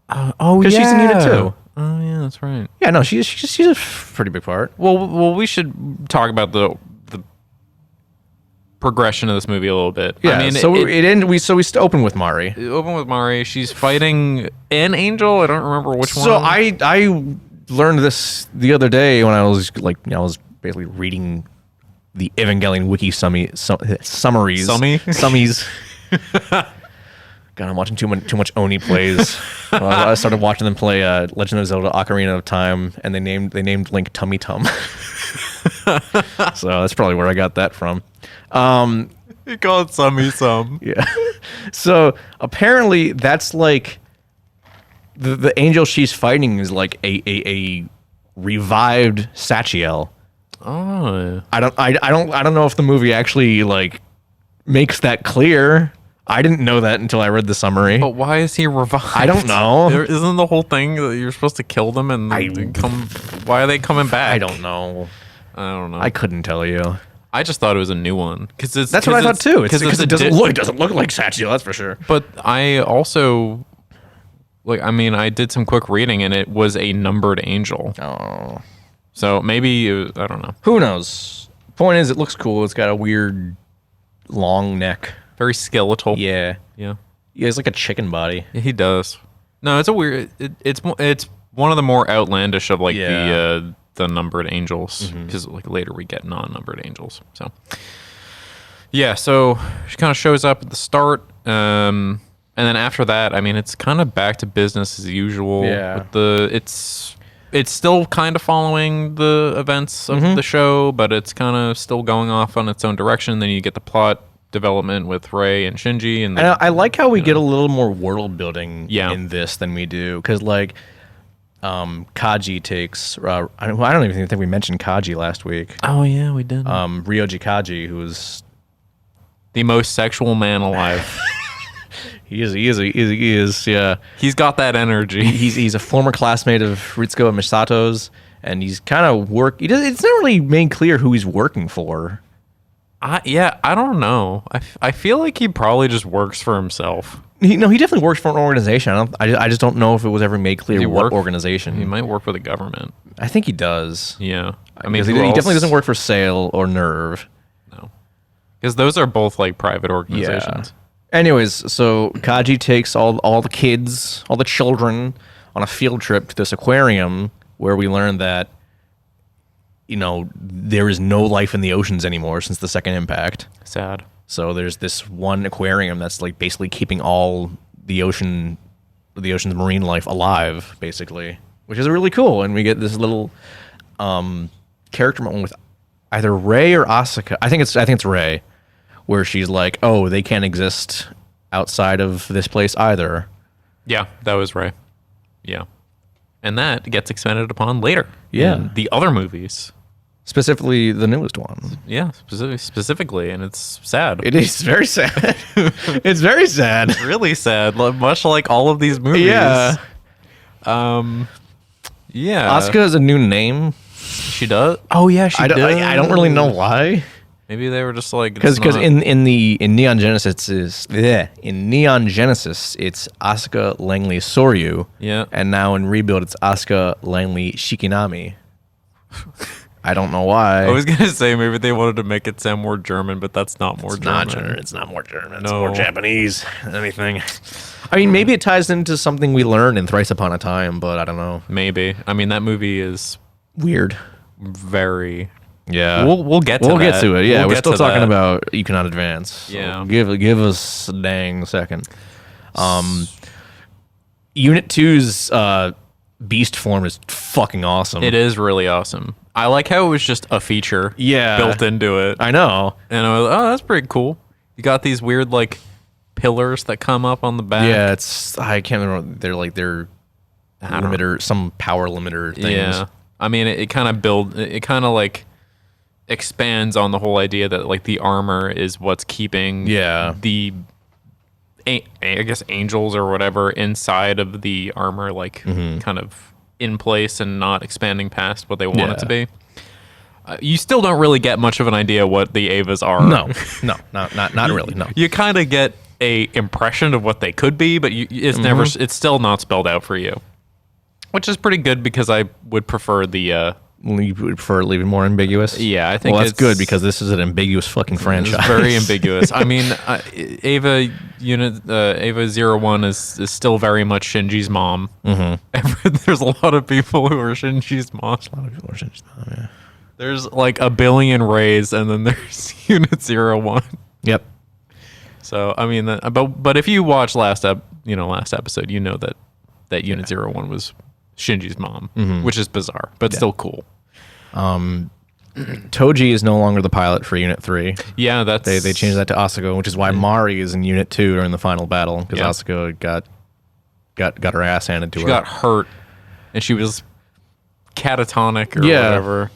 Oh, yeah. Because she's in Unit 2. Oh, yeah, that's right. Yeah, no, she's a pretty big part. Well, we should talk about the progression of this movie a little bit. Yeah, I mean, we open with Mari. Open with Mari. She's fighting an angel. I don't remember which one. So I learned this the other day when I was basically reading the Evangelion wiki summaries. Summies. God, I'm watching too much Oni plays. I started watching them play Legend of Zelda: Ocarina of Time, and they named Link Tummy Tum. So that's probably where I got that from. You call it Summy Sum. Yeah. So apparently that's like the angel she's fighting is like a revived Sachiel. Oh. I don't know if the movie actually like makes that clear. I didn't know that until I read the summary. But why is he revived? I don't know. Isn't the whole thing that you're supposed to kill them and then come? Why are they coming back? I don't know. I don't know. I couldn't tell you. I just thought it was a new one because that's what I thought too. Because it doesn't look like Sachiel, that's for sure. But I also I did some quick reading and it was a numbered angel. Oh, so maybe I don't know. Who knows? Point is, it looks cool. It's got a weird long neck, very skeletal. Yeah. Yeah. It's like a chicken body. Yeah, he does. No, it's a weird. It's one of the more outlandish of like the numbered angels because like later we get non-numbered angels. So yeah, so she kind of shows up at the start, and then after that, I mean, it's kind of back to business as usual. Yeah, with it's still kind of following the events of the show, but it's kind of still going off on its own direction. Then you get the plot development with Rei and Shinji, and I like how we get a little more world building in this than we do, because like Kaji takes I don't even think we mentioned Kaji last week. Oh yeah, we did. Ryoji Kaji, who's the most sexual man alive. He is, yeah. He's got that energy. He's a former classmate of Ritsuko and Misato's, and he's kind of it's not really made clear who he's working for. I don't know. I feel like he probably just works for himself. He definitely works for an organization. I just don't know if it was ever made clear what organization. He might work for the government. I think he does. Yeah. I mean, he definitely doesn't work for Sail or Nerve. No. Because those are both like private organizations. Yeah. Anyways, so Kaji takes all the kids, all the children, on a field trip to this aquarium where we learn that, there is no life in the oceans anymore since the second impact. Sad. So there's this one aquarium that's like basically keeping all the ocean's marine life alive, basically, which is really cool. And we get this little character moment with either Rei or Asuka. I think it's Rei, where she's like, "Oh, they can't exist outside of this place either." Yeah, that was Rei. Yeah, and that gets expanded upon later. Yeah, in the other movies. Specifically, the newest one. Yeah, specifically, and it's sad. It is very sad. It's very sad. It's really sad, much like all of these movies. Yeah. Yeah. Asuka is a new name. She does? Oh, yeah, she does. I don't really know why. Maybe they were just like... Because in Neon Genesis, it's Asuka Langley Soryu. Yeah. And now in Rebuild, it's Asuka Langley Shikinami. I don't know why. I was going to say maybe they wanted to make it sound more German, but that's not more German. It's not more German. It's more Japanese than anything. I mean, maybe it ties into something we learned in Thrice Upon a Time, but I don't know. Maybe. I mean, that movie is... weird. Very... Yeah. We'll get to that. We'll get to it. Yeah, we're still talking that. about You Cannot Advance. So yeah. Give us a dang second. Unit 2's beast form is fucking awesome. It is really awesome. I like how it was just a feature built into it. I know. And I was that's pretty cool. You got these weird like pillars that come up on the back. Yeah, I can't remember. They're limiter, some power limiter things. Yeah. I mean, it kind of like expands on the whole idea that like the armor is what's keeping the I guess angels or whatever inside of the armor like kind of in place and not expanding past what they want it to be. You still don't really get much of an idea what the Avas are. No, not really. No, you kind of get a impression of what they could be, but it's still not spelled out for you, which is pretty good because I would prefer the. You would prefer it leaving more ambiguous? Yeah, I think that's good because this is an ambiguous fucking franchise. It's very ambiguous. I mean, Ava 01 is still very much Shinji's mom. Mm-hmm. There's a lot of people who are Shinji's mom. A lot of people are Shinji's mom, yeah. There's like a billion Reis, and then there's Unit 01. Yep. So, I mean, but if you watch last episode, you know that Unit 01 was Shinji's mom, which is bizarre, but still cool. Toji is no longer the pilot for Unit 3. Yeah, they changed that to Asuka, which is why Mari is in Unit 2 during the final battle, because Asuka got her ass handed to her. She got hurt, and she was catatonic or whatever.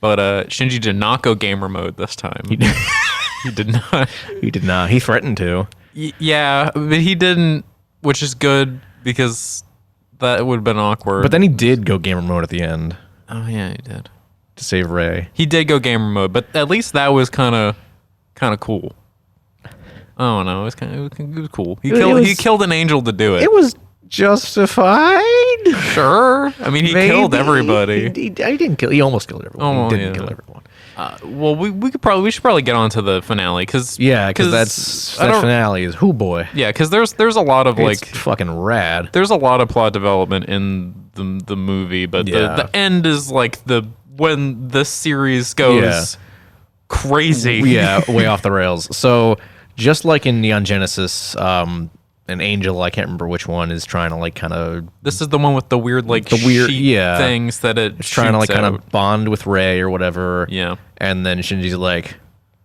But Shinji did not go gamer mode this time. He did not. He did not. He threatened to. Yeah, but he didn't, which is good because that would have been awkward. But then he did go gamer mode at the end Oh yeah, he did. to save Ray. He did go gamer mode, but at least that was kind of cool. I don't know. It was cool. He killed an angel to do it. It was justified. Sure. I mean, he killed everybody. He didn't kill. He almost killed everyone. Oh, He didn't yeah. kill everyone. Well, we should probably get on to the finale because That finale is who boy. Yeah, because there's a lot of It's fucking rad. there's a lot of plot development in the movie, but the end is like when this series goes crazy. Yeah, way off the rails. So just like in Neon Genesis, an angel, I can't remember which one, is trying to like kind of This is the one with the weird sheet things that it's trying to like kind of bond with Ray or whatever. Yeah. And then Shinji's like,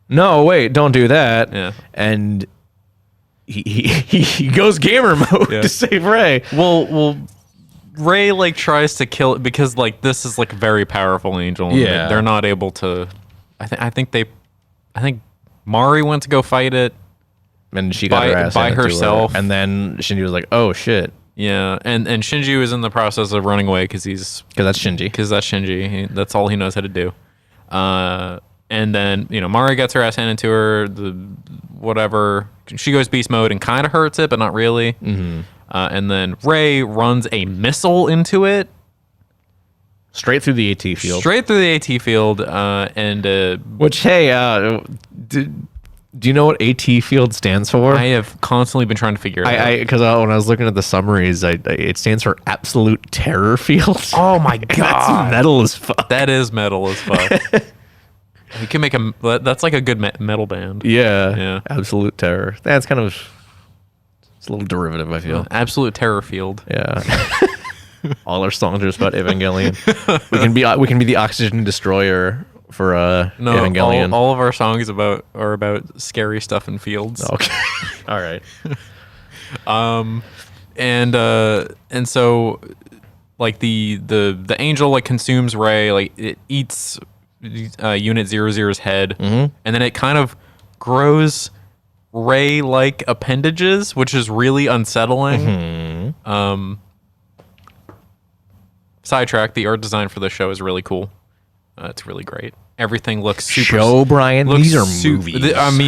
no, wait, don't do that. Yeah. And he goes gamer mode to save Ray. Well, Ray like tries to kill it because like this is like a very powerful angel. And Yeah. they're not able to. I think Mari went to go fight it. And she got her ass by handed to her. herself. And then Shinji was like, oh shit. Yeah, and Shinji was in the process of running away because That's Shinji. Because that's Shinji. That's all he knows how to do. And then Mari gets her ass handed to her. Whatever. She goes beast mode and kind of hurts it, but not really. Mm-hmm. And then Ray runs a missile into it. Straight through the AT field. Straight through the AT field. Which, hey, do you know what AT field stands for? I have constantly been trying to figure it out. Because when I was looking at the summaries, it stands for Absolute Terror Field. Oh my god, that's metal as fuck. That is metal as fuck. You can make that's like a good metal band. Yeah. Absolute Terror. That's kind of it's a little derivative, I feel. Absolute Terror Field. Yeah. All our songs are just about Evangelion. we can be the oxygen destroyer for Evangelion. All of our songs are about scary stuff in fields. Okay. All right. And so like the angel like consumes Ray, like it eats Unit 00's head, and then it kind of grows Ray like appendages, which is really unsettling. Sidetrack, the art design for the show is really cool. It's really great. Everything looks super. Show, Brian. These are movies.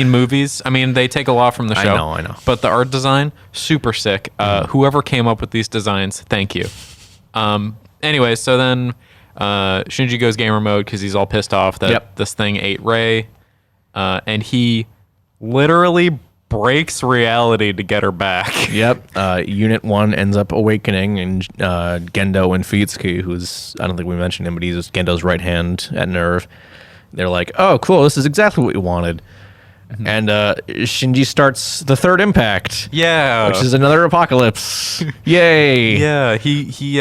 Movies. I mean, they take a lot from the show. I know. But the art design, super sick. Whoever came up with these designs, thank you. Anyway, so then Shinji goes gamer mode because he's all pissed off that this thing ate Ray. And he literally breaks reality to get her back. Yep. Unit 1 ends up awakening, and Gendo and Fuyutsuki, who's, I don't think we mentioned him, but he's Gendo's right hand at Nerve. They're like, oh, cool, this is exactly what we wanted. And Shinji starts the third impact. Yeah. Which is another apocalypse. Yay. Yeah, he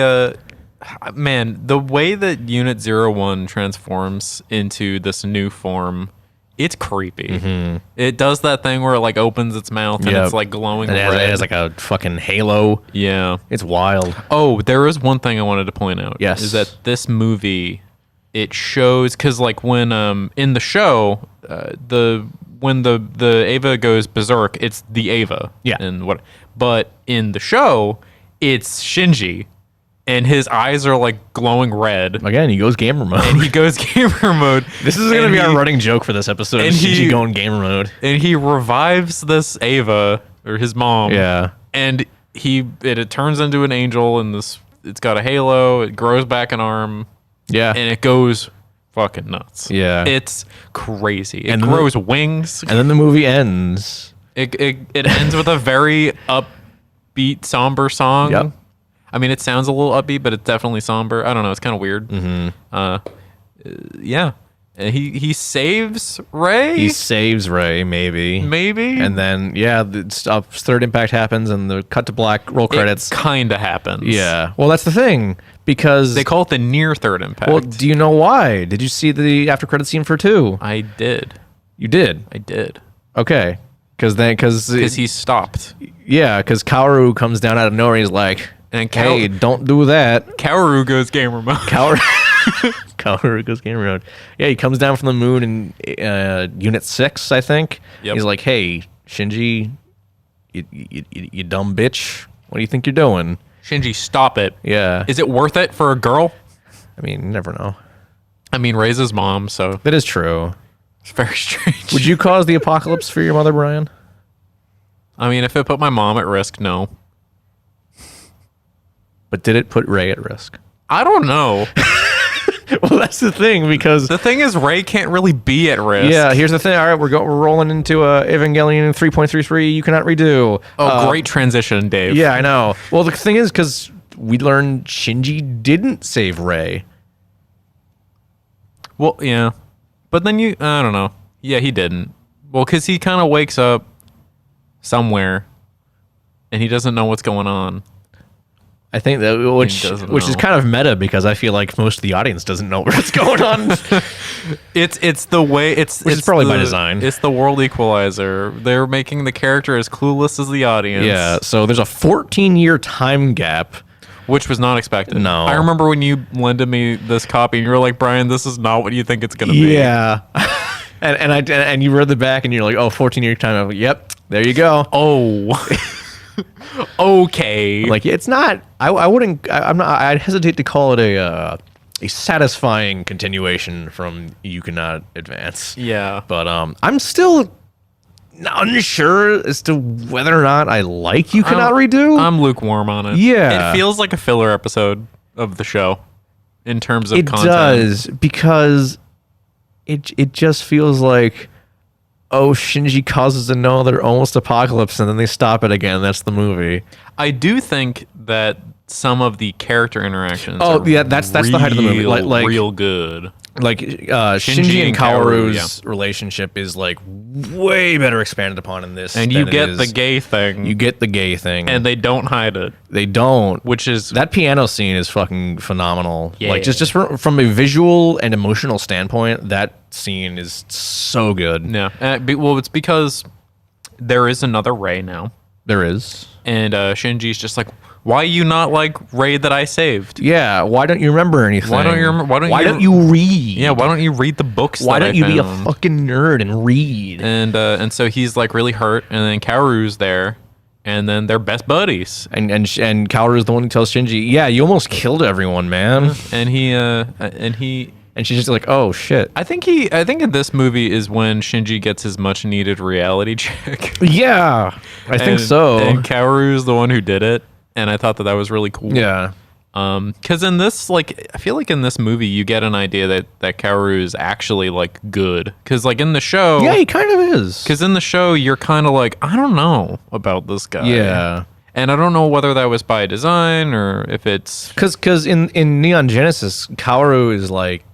man, the way that Unit 01 transforms into this new form, it's creepy. It does that thing where it like opens its mouth and it's like glowing red. It has like a fucking halo. Yeah. It's wild. Oh, there is one thing I wanted to point out. Yes. Is that this movie, it shows, because like when in the show, when the Ava goes berserk, it's the Ava. Yeah. But in the show, it's Shinji. And his eyes are like glowing red. Again, he goes gamer mode. And he goes gamer mode. This is going to be our running joke for this episode. And Shinji going gamer mode. And he revives this Ava, or his mom. Yeah. And it turns into an angel, and it's got a halo. It grows back an arm. Yeah. And it goes fucking nuts. Yeah. It's crazy. It grows wings. And then the movie ends. It ends with a very upbeat, somber song. Yep. I mean, it sounds a little upbeat, but it's definitely somber. I don't know. It's kind of weird. Yeah. And he saves Ray? He saves Ray, maybe. Maybe. And then, third impact happens, and the cut to black, roll credits. It kind of happens. Yeah. Well, that's the thing, because... They call it the near third impact. Well, do you know why? Did you see the after credit scene for 2? I did. You did? I did. Okay. Because he stopped. Yeah, because Kaoru comes down out of nowhere, and he's like... And hey, don't do that. Kaoru goes gamer mode. Kaoru goes gamer mode. Yeah, he comes down from the moon in Unit 6, I think. Yep. He's like, hey, Shinji, you dumb bitch. What do you think you're doing? Shinji, stop it. Yeah. Is it worth it for a girl? I mean, you never know. I mean, Ray's his mom, so That is true. it's very strange. Would you cause the apocalypse for your mother, Brian? I mean, if it put my mom at risk, no. But did it put Ray at risk? I don't know. Well, that's the thing, because The thing is, Ray can't really be at risk. yeah, here's the thing. All right, we're rolling into Evangelion 3.33. You cannot redo. Oh, great transition, Dave. Yeah, I know. Well, the thing is, because we learned Shinji didn't save Ray. Well, yeah. But then I don't know. Yeah, he didn't. Well, because he kind of wakes up somewhere and he doesn't know what's going on. I think that which is kind of meta, because I feel like most of the audience doesn't know what's going on. It's the way it's probably by the- design. It's the world equalizer. They're making the character as clueless as the audience. Yeah, so there's a 14-year time gap. Which was not expected. No. I remember when you lended me this copy and you were like, Brian, this is not what you think it's gonna be. Yeah. and you read the back and you're like, oh, 14-year time. I'm like, yep, there you go. Oh. Okay. Like, it's not. I wouldn't. I'm not. I'd hesitate to call it a satisfying continuation from You Cannot Advance. Yeah. But I'm still unsure as to whether or not I like You Cannot Redo. I'm lukewarm on it. Yeah. It feels like a filler episode of the show in terms of it content. does, because it just feels like, oh, Shinji causes another almost apocalypse, and then they stop it again. That's the movie. I do think that some of the character interactions Oh, are yeah, that's the height of the movie. Like real good. Like Shinji and Kaoru's relationship is like way better expanded upon in this. And you than it get is- the gay thing. You get the gay thing, and they don't hide it. they don't. Which is That piano scene is fucking phenomenal. Yeah. Like just from a visual and emotional standpoint, that scene is so good. yeah. Well, it's because there is another Ray now. There is. And Shinji's just like, why you not like Ray that I saved? Yeah. Why don't you remember anything? Why don't you remember? Why don't you read? Yeah, why don't you read the books? Why that don't I you be a found? fucking nerd and read? And so he's like really hurt, and then Kaoru's there, and then they're best buddies. And Kaoru is the one who tells Shinji, "Yeah, you almost killed everyone, man." And he And she's just like, "Oh shit." I think in this movie is when Shinji gets his much needed reality check. Yeah, I think so. And Kaoru's the one who did it, and I thought that was really cool. Yeah. Because in this, like, I feel like in this movie you get an idea that Kaoru is actually like good. Because like in the show, Yeah, he kind of is. Because in the show you're kind of like, I don't know about this guy. Yeah. And I don't know whether that was by design or if it's Because in Neon Genesis, Kaoru is like,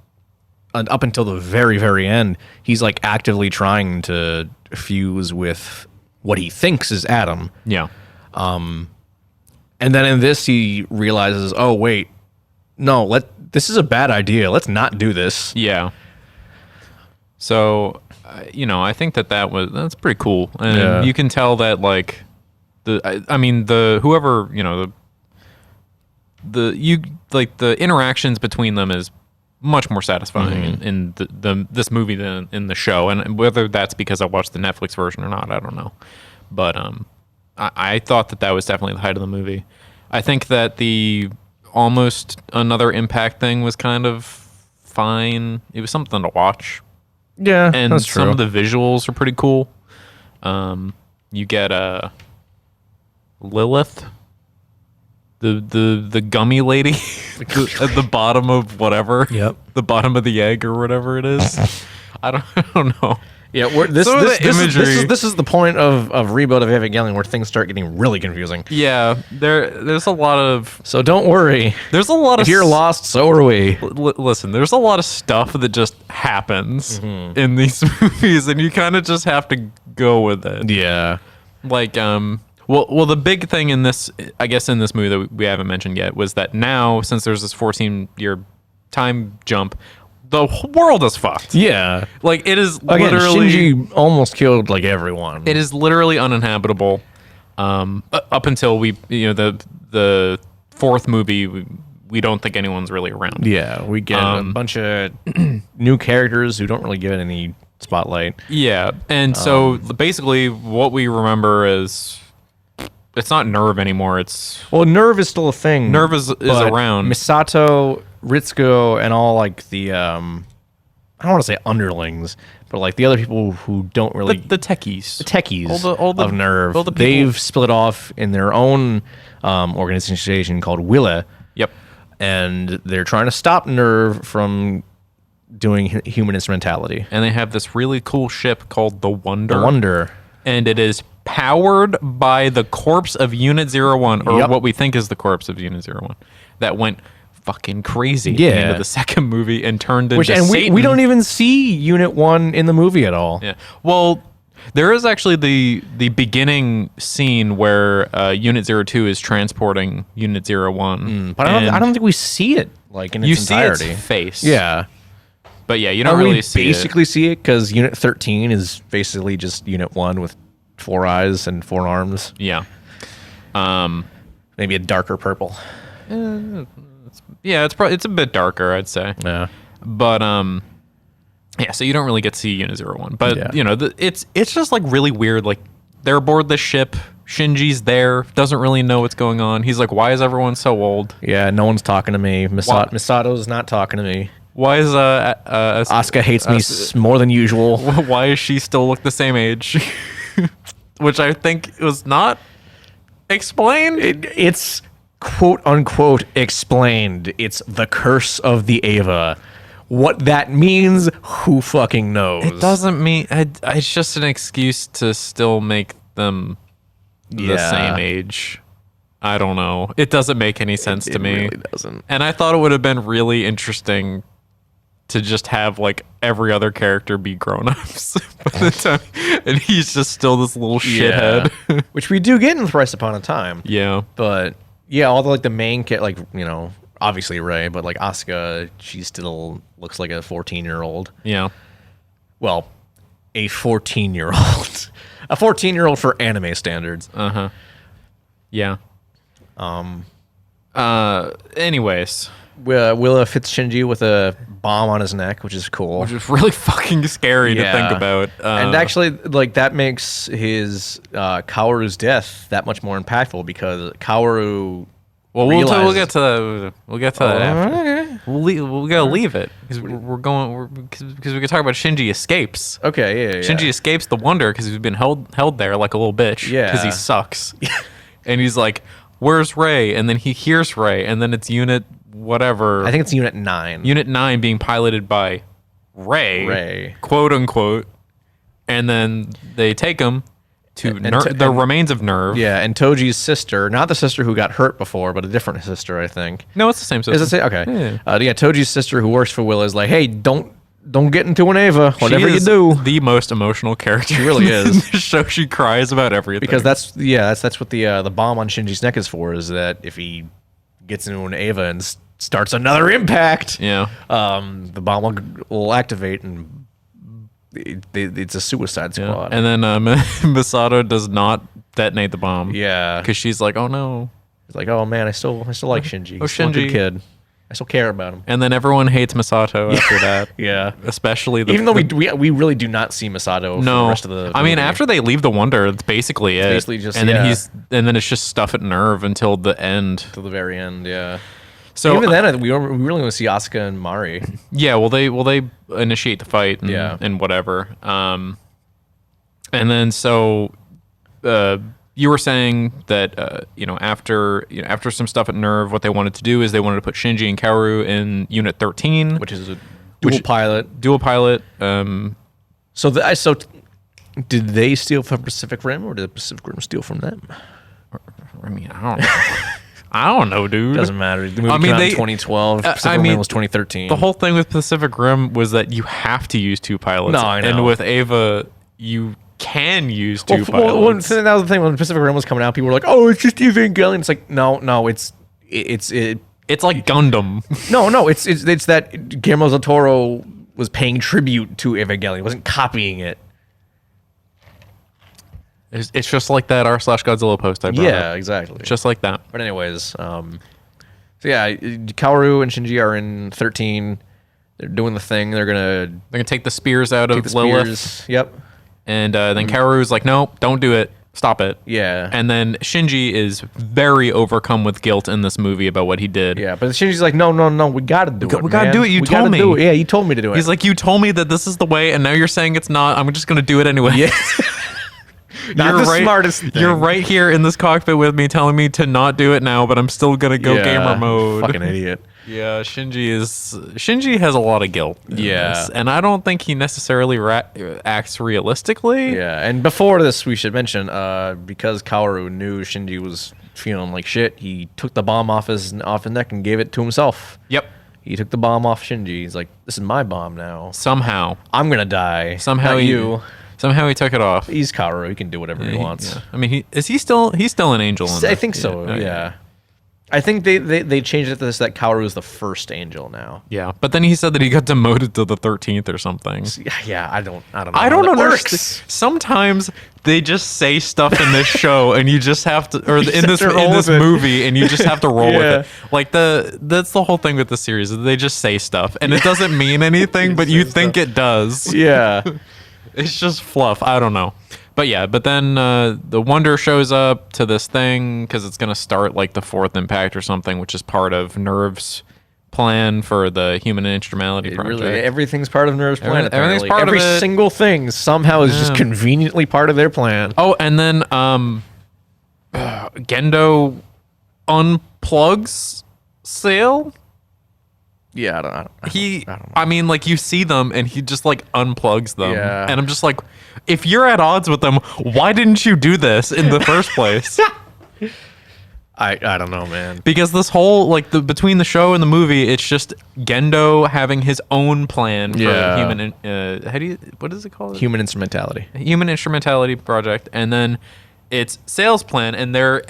up until the very, very end, he's like actively trying to fuse with what he thinks is Adam. yeah. And then in this, he realizes, oh, wait, no, this is a bad idea. Let's not do this. Yeah. So, I think that's pretty cool, and Yeah. you can tell that like the whoever the interactions between them is much more satisfying in this movie than in the show, and whether that's because I watched the Netflix version or not, I don't know, but I thought that was definitely the height of the movie. I think that the almost another impact thing was kind of fine. It was something to watch. Yeah, And that's true. some of the visuals are pretty cool. You get Lilith, the gummy lady at the bottom of whatever. Yep. The bottom of the egg or whatever it is. I don't know. Yeah, this is the point of Rebuild of Evangelion where things start getting really confusing. Yeah, there's a lot of So don't worry. If you're lost, so are we. Listen, there's a lot of stuff that just happens in these movies, and you kind of just have to go with it. Yeah. Like, well, the big thing in this, I guess, in this movie that we haven't mentioned yet, was that now, since there's this 14-year time jump, the world is fucked. Yeah. Like, it is Again, literally Shinji almost killed like everyone. it is literally uninhabitable. Up until the fourth movie, we don't think anyone's really around. Yeah, we get a bunch of new characters who don't really get any spotlight. Yeah, and so basically, what we remember is It's not Nerve anymore. It's Well, Nerve is still a thing. Nerve is but around. Misato, Ritsuko, and all like the I don't want to say underlings, but like the other people who don't really the techies. the techies all the of Nerve. all the people- They've split off in their own organization called Willa, Yep. and they're trying to stop Nerve from doing human instrumentality. And they have this really cool ship called the Wonder. The Wonder. And it is powered by the corpse of Unit 01, or Yep. what we think is the corpse of Unit 01, that went fucking crazy at the Yeah. end of the second movie and turned into Which and Satan. we don't even see Unit 1 in the movie at all. Yeah. Well, there is actually the beginning scene where Unit 02 is transporting Unit 01. But I don't think we see it like in its you see entirety. its face. Yeah. But yeah, you don't Or really we see basically see it because Unit 13 is basically just Unit 1 with 4 eyes and 4 arms. it. Yeah. Maybe a darker purple. Yeah, it's a bit darker, I'd say. Yeah. But yeah, so you don't really get to see Unit 01. But Yeah. you know, it's just like really weird. Like they're aboard the ship. Shinji's there, doesn't really know what's going on. He's like, "Why is everyone so old? Yeah, no one's talking to me. Why- Misato's not talking to me. Why is Asuka hates me more than usual. why is she still look the same age?" Which I think was not explained. It's quote unquote explained. It's the curse of the Ava. What that means, who fucking knows? It doesn't mean it's just an excuse to still make them the Yeah. same age. I don't know. It doesn't make any sense to It me. really doesn't. And I thought it would have been really interesting to just have like every other character be grown-ups by the time, and he's just still this little shithead. Which we do get in Thrice Upon a Time. Yeah. But yeah, all the like the main like obviously Rey, but like Asuka, she still looks like a 14-year-old. Yeah. Well, a 14-year-old. A 14-year-old for anime standards. Uh-huh. Yeah. Anyways, Willa fits Shinji with a bomb on his neck, which is cool. which is really fucking scary to think about. And actually, like that makes his Kaoru's death that much more impactful because Kaoru. well, we'll get to that. We'll get to that after. Okay. We gotta leave it because because we could talk about Shinji escapes. Okay. Yeah. Shinji escapes the Wonder because he's been held there like a little bitch. Yeah. Because he sucks. And he's like, "Where's Rey?" And then he hears Rey, and then it's Unit whatever. I think it's Unit 9. Unit 9 being piloted by Rey, quote unquote. And then they take him to the remains of Nerve. Yeah, and Toji's sister, not the sister who got hurt before, but a different sister, I think. No, it's the same system. Is it? Okay. Yeah. Toji's sister who works for Willa is like, hey, don't get into an Ava, whatever She you is do. the most emotional character. She really is. In the show, she cries about everything. Because that's what the bomb on Shinji's neck is for, is that if he gets into an Ava and starts another impact, yeah. the bomb will activate and it's a suicide squad. And then Misato does not detonate the bomb. Yeah. Because she's like, oh no. It's like, oh man, I still like Shinji. He's still a good Shinji. kid. I still care about him. And then everyone hates Misato after that. Yeah. Especially the... Even though we really do not see Misato for the rest of the I mean, movie. after they leave the Wonder, it's basically it. basically just- and then yeah. and then it's just stuff at Nerve until the end. Till the very end, yeah. So Even then, we really want to see Asuka and Mari. yeah, they initiate the fight and, Yeah. and whatever. And then so you were saying that after some stuff at Nerve, what they wanted to do is they wanted to put Shinji and Kaoru in Unit 13, Which is a dual pilot. dual pilot. So did they steal from Pacific Rim, or did Pacific Rim steal from them? I mean, I don't know. I don't know, dude. Doesn't matter. The movie came out in 2012. Pacific Rim was 2013. The whole thing with Pacific Rim was that you have to use two pilots. No, I know. And with Ava, you can use two that was pilots. the thing when Pacific Rim was coming out. People were like, "Oh, it's just Evangelion." It's like, no, it's It's like Gundam. no, it's that Guillermo del Toro was paying tribute to Evangelion. He wasn't copying it. It's just like that r/Godzilla post I brought Yeah, up. exactly. Just like that. But anyways, so yeah, Kaoru and Shinji are in 13. They're doing the thing. They're They're gonna take the spears out take of the Lilith, spears. Yep. and then Kaoru's like, "No, don't do it." Stop it. Yeah. And then Shinji is very overcome with guilt in this movie about what he did. Yeah, but Shinji's like, no, we gotta do it. We gotta do it. You we told gotta me. Do it. Yeah, you told me to do it. He's like, you told me that this is the way, and now you're saying it's not. I'm just gonna do it anyway. Yeah. Not the smartest thing. You're right here in this cockpit with me, telling me to not do it now, but I'm still gonna go gamer mode. Fucking idiot. Yeah, Shinji has a lot of guilt. In this, and I don't think he necessarily acts realistically. Yeah, and before this, we should mention because Kaoru knew Shinji was feeling like shit, he took the bomb off his neck and gave it to himself. Yep. He took the bomb off Shinji. He's like, "This is my bomb now. Somehow, I'm gonna die. Somehow Somehow he took it off. He's Kaoru. He can do whatever he wants. Yeah. I mean, he's still an angel. I think so. Yeah. I think they changed it to this that Kaoru is the first angel now. Yeah, but then he said that he got demoted to the 13th or something. Yeah, I don't know. I don't understand. Sometimes they just say stuff in this show, and you just have to, or in this movie, and you just have to roll with it. Like that's the whole thing with the series. Is they just say stuff, and it doesn't mean anything, but you think it does. Yeah, it's just fluff. I don't know. But yeah, but then the Wonder shows up to this thing because it's going to start like the fourth impact or something, which is part of Nerve's plan for the human instrumentality project. Really, everything's part of Nerve's plan. Everything's part of it. Every single thing somehow is just conveniently part of their plan. Oh, and then Gendo unplugs Sail. Yeah, I don't know. I mean, like, you see them and he just like unplugs them. Yeah. And I'm just like, if you're at odds with them, why didn't you do this in the first place? I don't know, man. Because this whole, like, between the show and the movie, it's just Gendo having his own plan for human, what is it called? Human instrumentality. Human instrumentality project. And then it's Sail's plan, and they're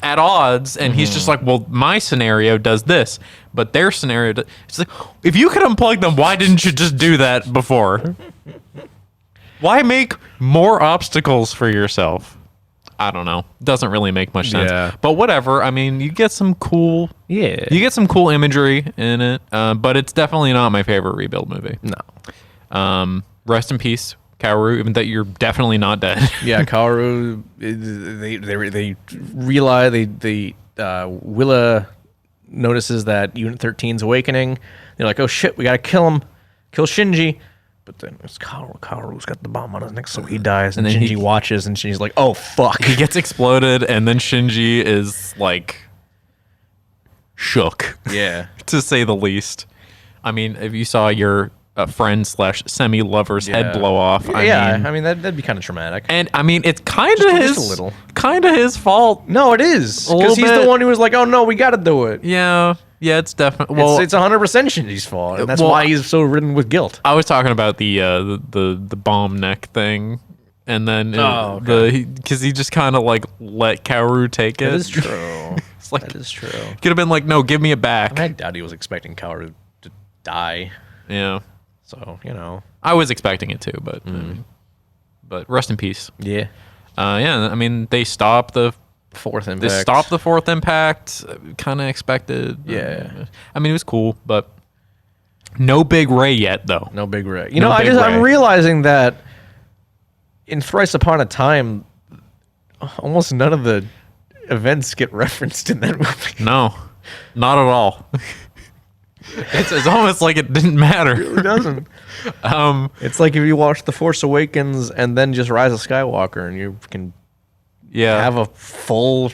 at odds, and he's just like, well, my scenario does this, but their scenario does. It's like, if you could unplug them, why didn't you just do that before? Why make more obstacles for yourself? I don't know. Doesn't really make much sense. Yeah. But whatever. I mean, you get some cool imagery in it, but it's definitely not my favorite Rebuild movie. No. Rest in peace, Kaoru, even that you're definitely not dead. Yeah, Kaoru, they realize, Willa notices that Unit 13's awakening. They're like, oh shit, we gotta kill Shinji. But then it's Kaoru's got the bomb on his neck, so he dies. And then Shinji watches, and Shinji's like, oh fuck. He gets exploded, and then Shinji is like shook. Yeah. To say the least. I mean, if you saw your friend / semi-lover's head blow off. I mean that'd be kind of traumatic. And I mean, it's kind of his fault. No, it is, because he's the one who was like, "Oh no, we got to do it." Yeah, it's definitely. Well, it's 100% Shinji's fault, and that's why he's so ridden with guilt. I was talking about the bomb neck thing, and then because he just kind of like let Kaoru take it. That is true. It's like, that is true. Could have been like, no, give me it back. I doubt he was expecting Kaoru to die. Yeah. So, I was expecting it too, but but rest in peace. Yeah. I mean, they stopped the fourth impact. They stopped the fourth impact. Kind of expected. Yeah. I mean, it was cool, but no Big Ray yet, though. No Big Ray. I'm realizing that in Thrice Upon a Time, almost none of the events get referenced in that movie. No, not at all. It's almost like it didn't matter. It really doesn't. It's like if you watch The Force Awakens and then just Rise of Skywalker, and you can have a full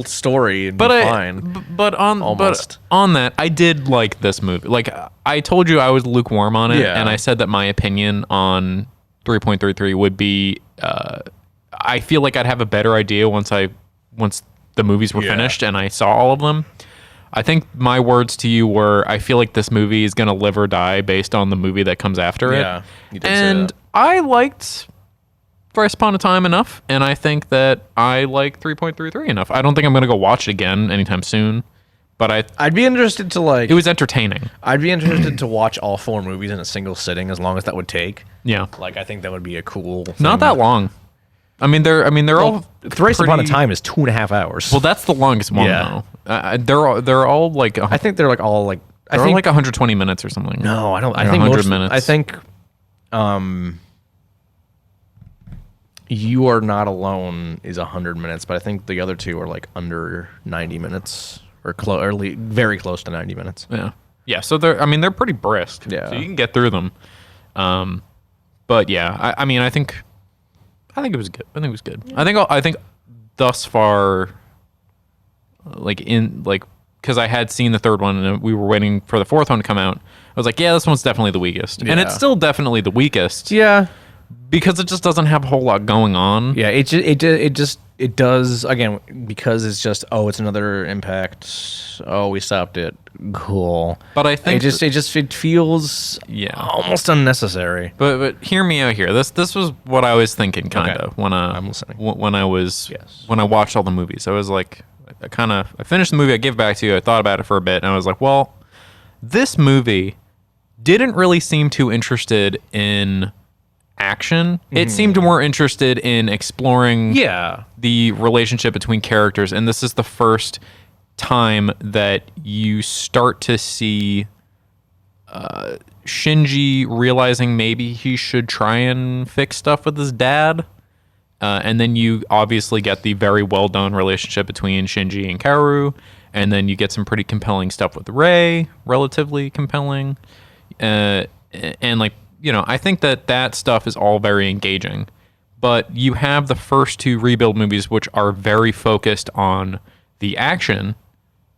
story and be fine. But on that, I did like this movie. Like, I told you I was lukewarm on it, and I said that my opinion on 3.33 would be, I feel like I'd have a better idea once the movies were finished and I saw all of them. I think my words to you were, I feel like this movie is going to live or die based on the movie that comes after it. Yeah, you did and say that. I liked Thrice Upon a Time enough, and I think that I like 3.33 enough. I don't think I'm going to go watch it again anytime soon, but I'd be interested to it was entertaining. I'd be interested to watch all 4 movies in a single sitting, as long as that would take. Yeah. Like, I think that would be a cool thing. Not that long. I mean, they're all Thrice Upon a Time is 2.5 hours. Well, that's the longest one, though. They're all like. I think they're like all like. I think like 120 minutes or something. No, I don't. I think 100 minutes. I think. You Are Not Alone is 100 minutes, but I think the other two are like under 90 minutes or very close to 90 minutes. Yeah. So they're pretty brisk. Yeah. So you can get through them. But yeah, I think it was good. Yeah. I think thus far, because I had seen the third one and we were waiting for the fourth one to come out. I was like, yeah, this one's definitely the weakest, and it's still definitely the weakest. Yeah, because it just doesn't have a whole lot going on. Yeah, it does again because it's just it's another Impact. Oh, we stopped it. Cool. But I think it feels almost unnecessary. But hear me out here. This was what I was thinking kind of when I'm listening. When I watched all the movies. I was like, I finished the movie. I gave it back to you. I thought about it for a bit, and I was like, well, this movie didn't really seem too interested in action. It seemed more interested in exploring the relationship between characters, and this is the first time that you start to see Shinji realizing maybe he should try and fix stuff with his dad. And then you obviously get the very well done relationship between Shinji and Kaoru, and then you get some pretty compelling stuff with Rei, relatively compelling. And I think that stuff is all very engaging. But you have the first two Rebuild movies, which are very focused on the action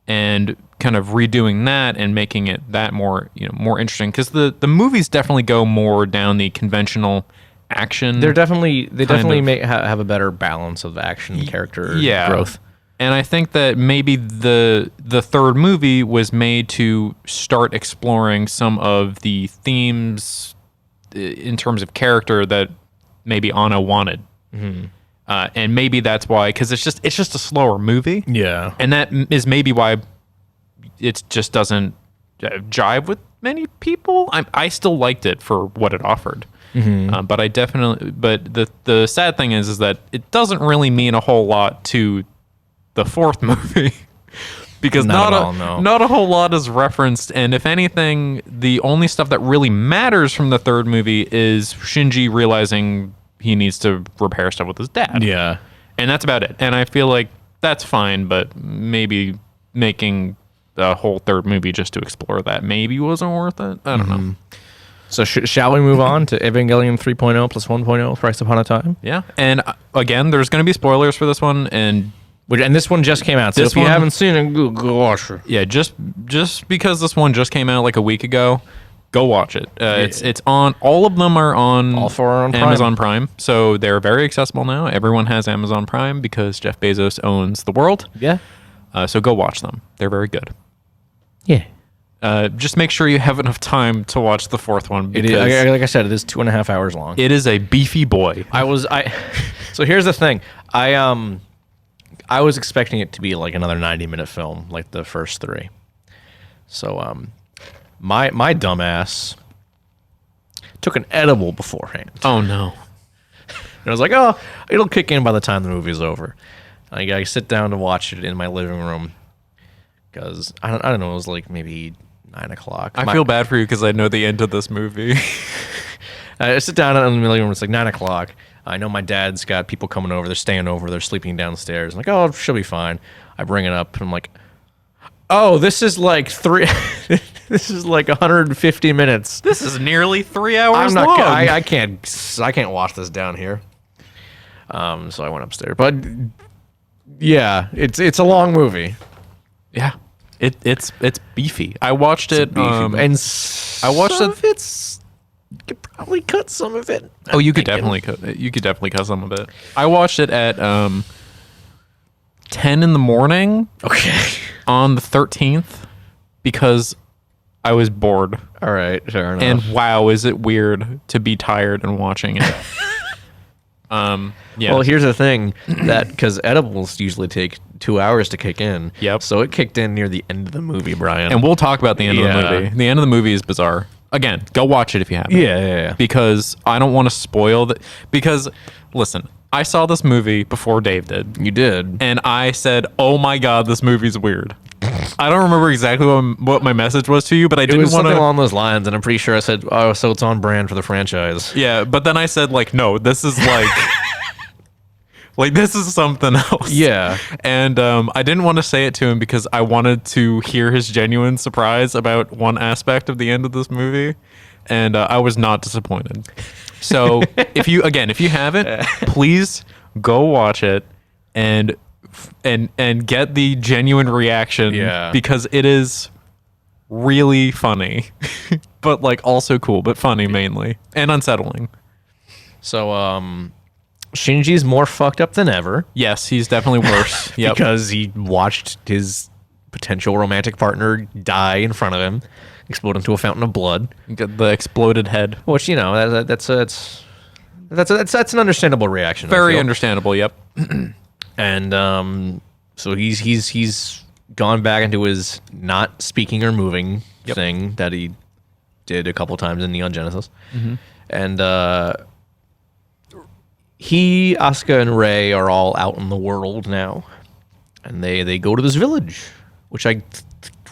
and kind of redoing that and making it that more interesting. Because the movies definitely go more down the conventional action. They definitely have a better balance of action character growth. And I think that maybe the third movie was made to start exploring some of the themes in terms of character that maybe Anno wanted. Mm-hmm. And maybe that's why, because it's just a slower movie. Yeah. And that is maybe why it just doesn't jive with many people. I still liked it for what it offered. Mm-hmm. But the sad thing is that it doesn't really mean a whole lot to the fourth movie because not a whole lot is referenced, and if anything, the only stuff that really matters from the third movie is Shinji realizing he needs to repair stuff with his dad. Yeah, and that's about it. And I feel like that's fine, but maybe making a whole third movie just to explore that maybe wasn't worth it. I don't know. So shall we move on to Evangelion 3.0 plus 1.0 Thrice Upon a Time? Yeah, and again, there's going to be spoilers for this one, and this one just came out, so if you haven't seen it, go watch it. Yeah, just because this one just came out like a week ago, go watch it. It's on. All of them are on. All four are on Amazon Prime, so they're very accessible now. Everyone has Amazon Prime because Jeff Bezos owns the world. Yeah. So go watch them. They're very good. Yeah. Just make sure you have enough time to watch the fourth one. It is, like I said, it is 2.5 hours long. It is a beefy boy. So here's the thing. I was expecting it to be like another 90-minute film, like the first three. So my dumbass took an edible beforehand. Oh no! And I was like, it'll kick in by the time the movie's over. I sit down to watch it in my living room because I don't know. It was like maybe 9 o'clock. I feel bad for you because I know the end of this movie. I sit down in the living room. It's like 9 o'clock. I know my dad's got people coming over. They're staying over. They're sleeping downstairs. I'm like, she'll be fine. I bring it up, and I'm like, this is like this is like 150 minutes. This is nearly 3 hours long. I can't watch this down here. So I went upstairs. But yeah, it's a long movie. Yeah, it's beefy. I watched it, and I watched it. You could probably cut some of it. You could definitely cut some of it. I watched it at 10 in the morning. Okay. On the 13th because I was bored. All right, fair enough. And wow, is it weird to be tired and watching it. Yeah. Well, here's the thing, that because edibles usually take 2 hours to kick in. Yep. So it kicked in near the end of the movie, Brian. And we'll talk about the end of the movie. The end of the movie is bizarre. Again, go watch it if you haven't. Yeah. Because I don't want to spoil that. Because, listen, I saw this movie before Dave did. You did. And I said, oh my God, this movie's weird. I don't remember exactly what my message was to you, but I didn't want to... It was something along those lines, and I'm pretty sure I said, so it's on brand for the franchise. Yeah, but then I said, no, this is like... Like, this is something else. Yeah. And I didn't want to say it to him because I wanted to hear his genuine surprise about one aspect of the end of this movie. And I was not disappointed. So if you haven't, please go watch it and get the genuine reaction. Yeah. Because it is really funny, but like also cool, but funny mainly and unsettling. So, Shinji's more fucked up than ever. Yes, he's definitely worse. Yep. Because he watched his potential romantic partner die in front of him, explode into a fountain of blood. You got the exploded head. Which, you know, that's an understandable reaction. Very understandable. Yep. And so he's gone back into his not speaking or moving thing that he did a couple times in Neon Genesis, and Asuka and Rei are all out in the world now, and they go to this village, which I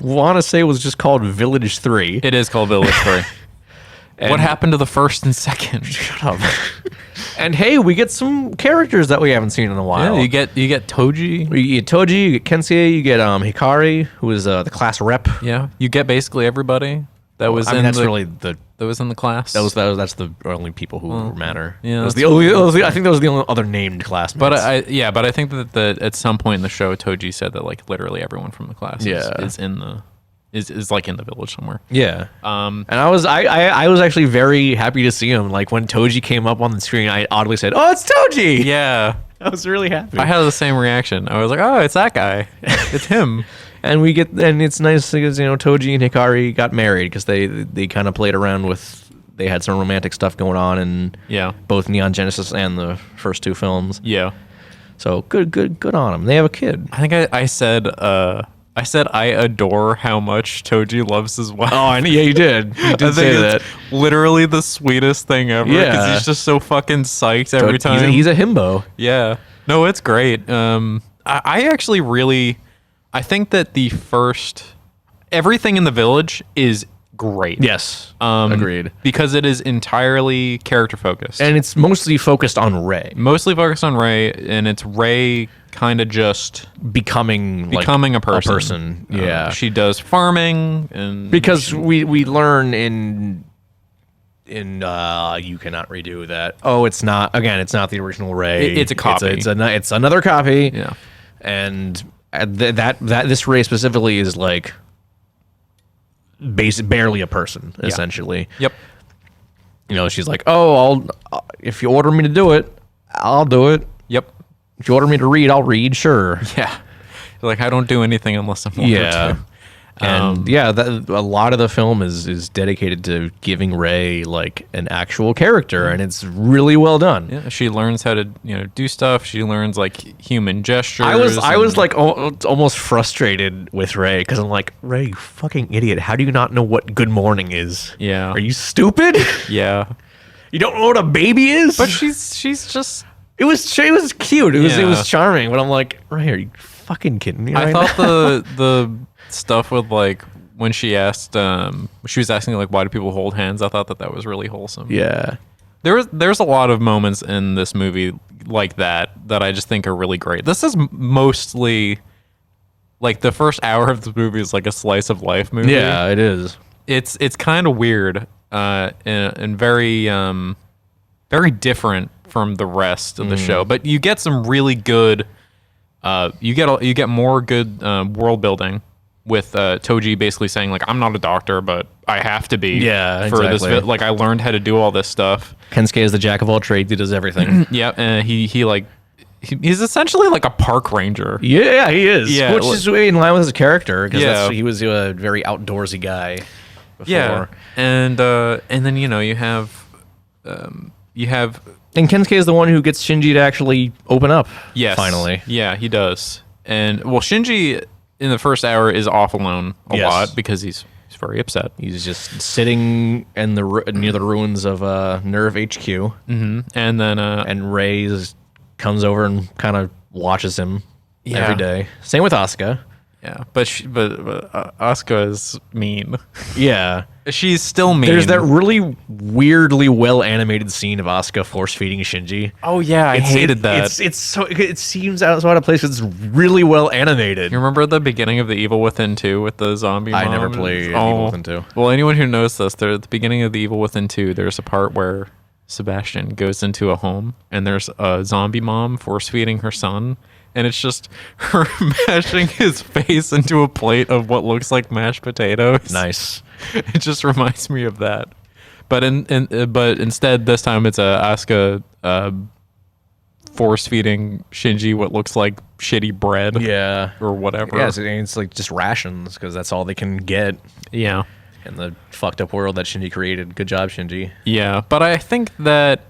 want to say was just called Village 3. It is called Village 3. What happened to the first and second? Shut up. And hey, we get some characters that we haven't seen in a while. Yeah, you get Toji. You get Toji, you get Kensuke, you get Hikari, who is the class rep. Yeah, you get basically everybody that was I mean, that's really the that was in the class. that's the only people who matter. yeah, That was that's I think that was the only other named classmates. But I think that at some point in the show, Toji said that like literally everyone from the class is in the is like in the village somewhere. Yeah. And I was actually very happy to see him. Like when Toji came up on the screen, I audibly said, "Oh, it's Toji!" Yeah, I was really happy. I had the same reaction. I was like, "Oh, it's that guy. It's him." And it's nice because, you know, Toji and Hikari got married because they kind of played around with, they had some romantic stuff going on in both Neon Genesis and the first two films. Yeah. So good on them. They have a kid. I think I said I adore how much Toji loves his wife. Oh, yeah, you did. You did say that. Literally the sweetest thing ever. Yeah. Because he's just so fucking psyched every time. He's a himbo. Yeah. No, it's great. I actually really, I think that everything in the village is great. Yes. Agreed. Because it is entirely character focused. And it's mostly focused on Rei. And it's Rei kind of just becoming a person. Yeah. She does farming and because we learn in you cannot redo that. Oh, it's not the original Rei. It's a copy. It's another copy. Yeah. And that this Rei specifically is like barely a person, essentially. Yep. You know, she's like, "Oh, if you order me to do it, I'll do it. Yep. If you order me to read, I'll read, sure." Yeah. Like, I don't do anything unless I'm ordered to. And a lot of the film is dedicated to giving Rei like an actual character, and it's really well done. Yeah, she learns how to do stuff. She learns like human gestures. I was like almost frustrated with Rei because I'm like, Rei, you fucking idiot! How do you not know what good morning is? Yeah. Are you stupid? Yeah. You don't know what a baby is? But she's just. It was cute. It was charming. But I'm like, Rei, are you fucking kidding me? I thought the stuff with like when she asked she was asking like, why do people hold hands? I thought that was really wholesome. Yeah. There's a lot of moments in this movie like that I just think are really great. This is mostly like the first hour of the movie is like a slice of life movie. Yeah, it is. It's kind of weird and very very different from the rest of the show, but you get some really good you get more good world building with Toji basically saying like, I'm not a doctor, but I have to be. Yeah, for exactly. this. Like, I learned how to do all this stuff. Kensuke is the jack of all trades. He does everything. Yeah, and he's essentially like a park ranger. Yeah, he is. Yeah, which is in line with his character because Yeah. he was a very outdoorsy guy before. Yeah, and then you have. And Kensuke is the one who gets Shinji to actually open up. Yes. Finally. Yeah, he does. And well, Shinji in the first hour is off alone a lot because he's very upset. He's just sitting in near the ruins of Nerve HQ. Mm-hmm. And then and Rei comes over and kind of watches him every day. Same with Asuka. Yeah, but Asuka is mean. Yeah. She's still mean. There's that really weirdly well animated scene of Asuka force feeding Shinji. Oh yeah, I hated that. It's so it seems out of place. It's really well animated. You remember the beginning of The Evil Within 2 with the zombie mom? I never played Evil Within 2. Well, anyone who knows this, there at the beginning of The Evil Within 2, there's a part where Sebastian goes into a home and there's a zombie mom force feeding her son, and it's just her mashing his face into a plate of what looks like mashed potatoes. Nice. It just reminds me of that. But but instead this time it's Asuka force feeding Shinji what looks like shitty bread. Yeah. Or whatever. Yeah, it's like just rations because that's all they can get. Yeah. In the fucked up world that Shinji created. Good job, Shinji. Yeah, but I think that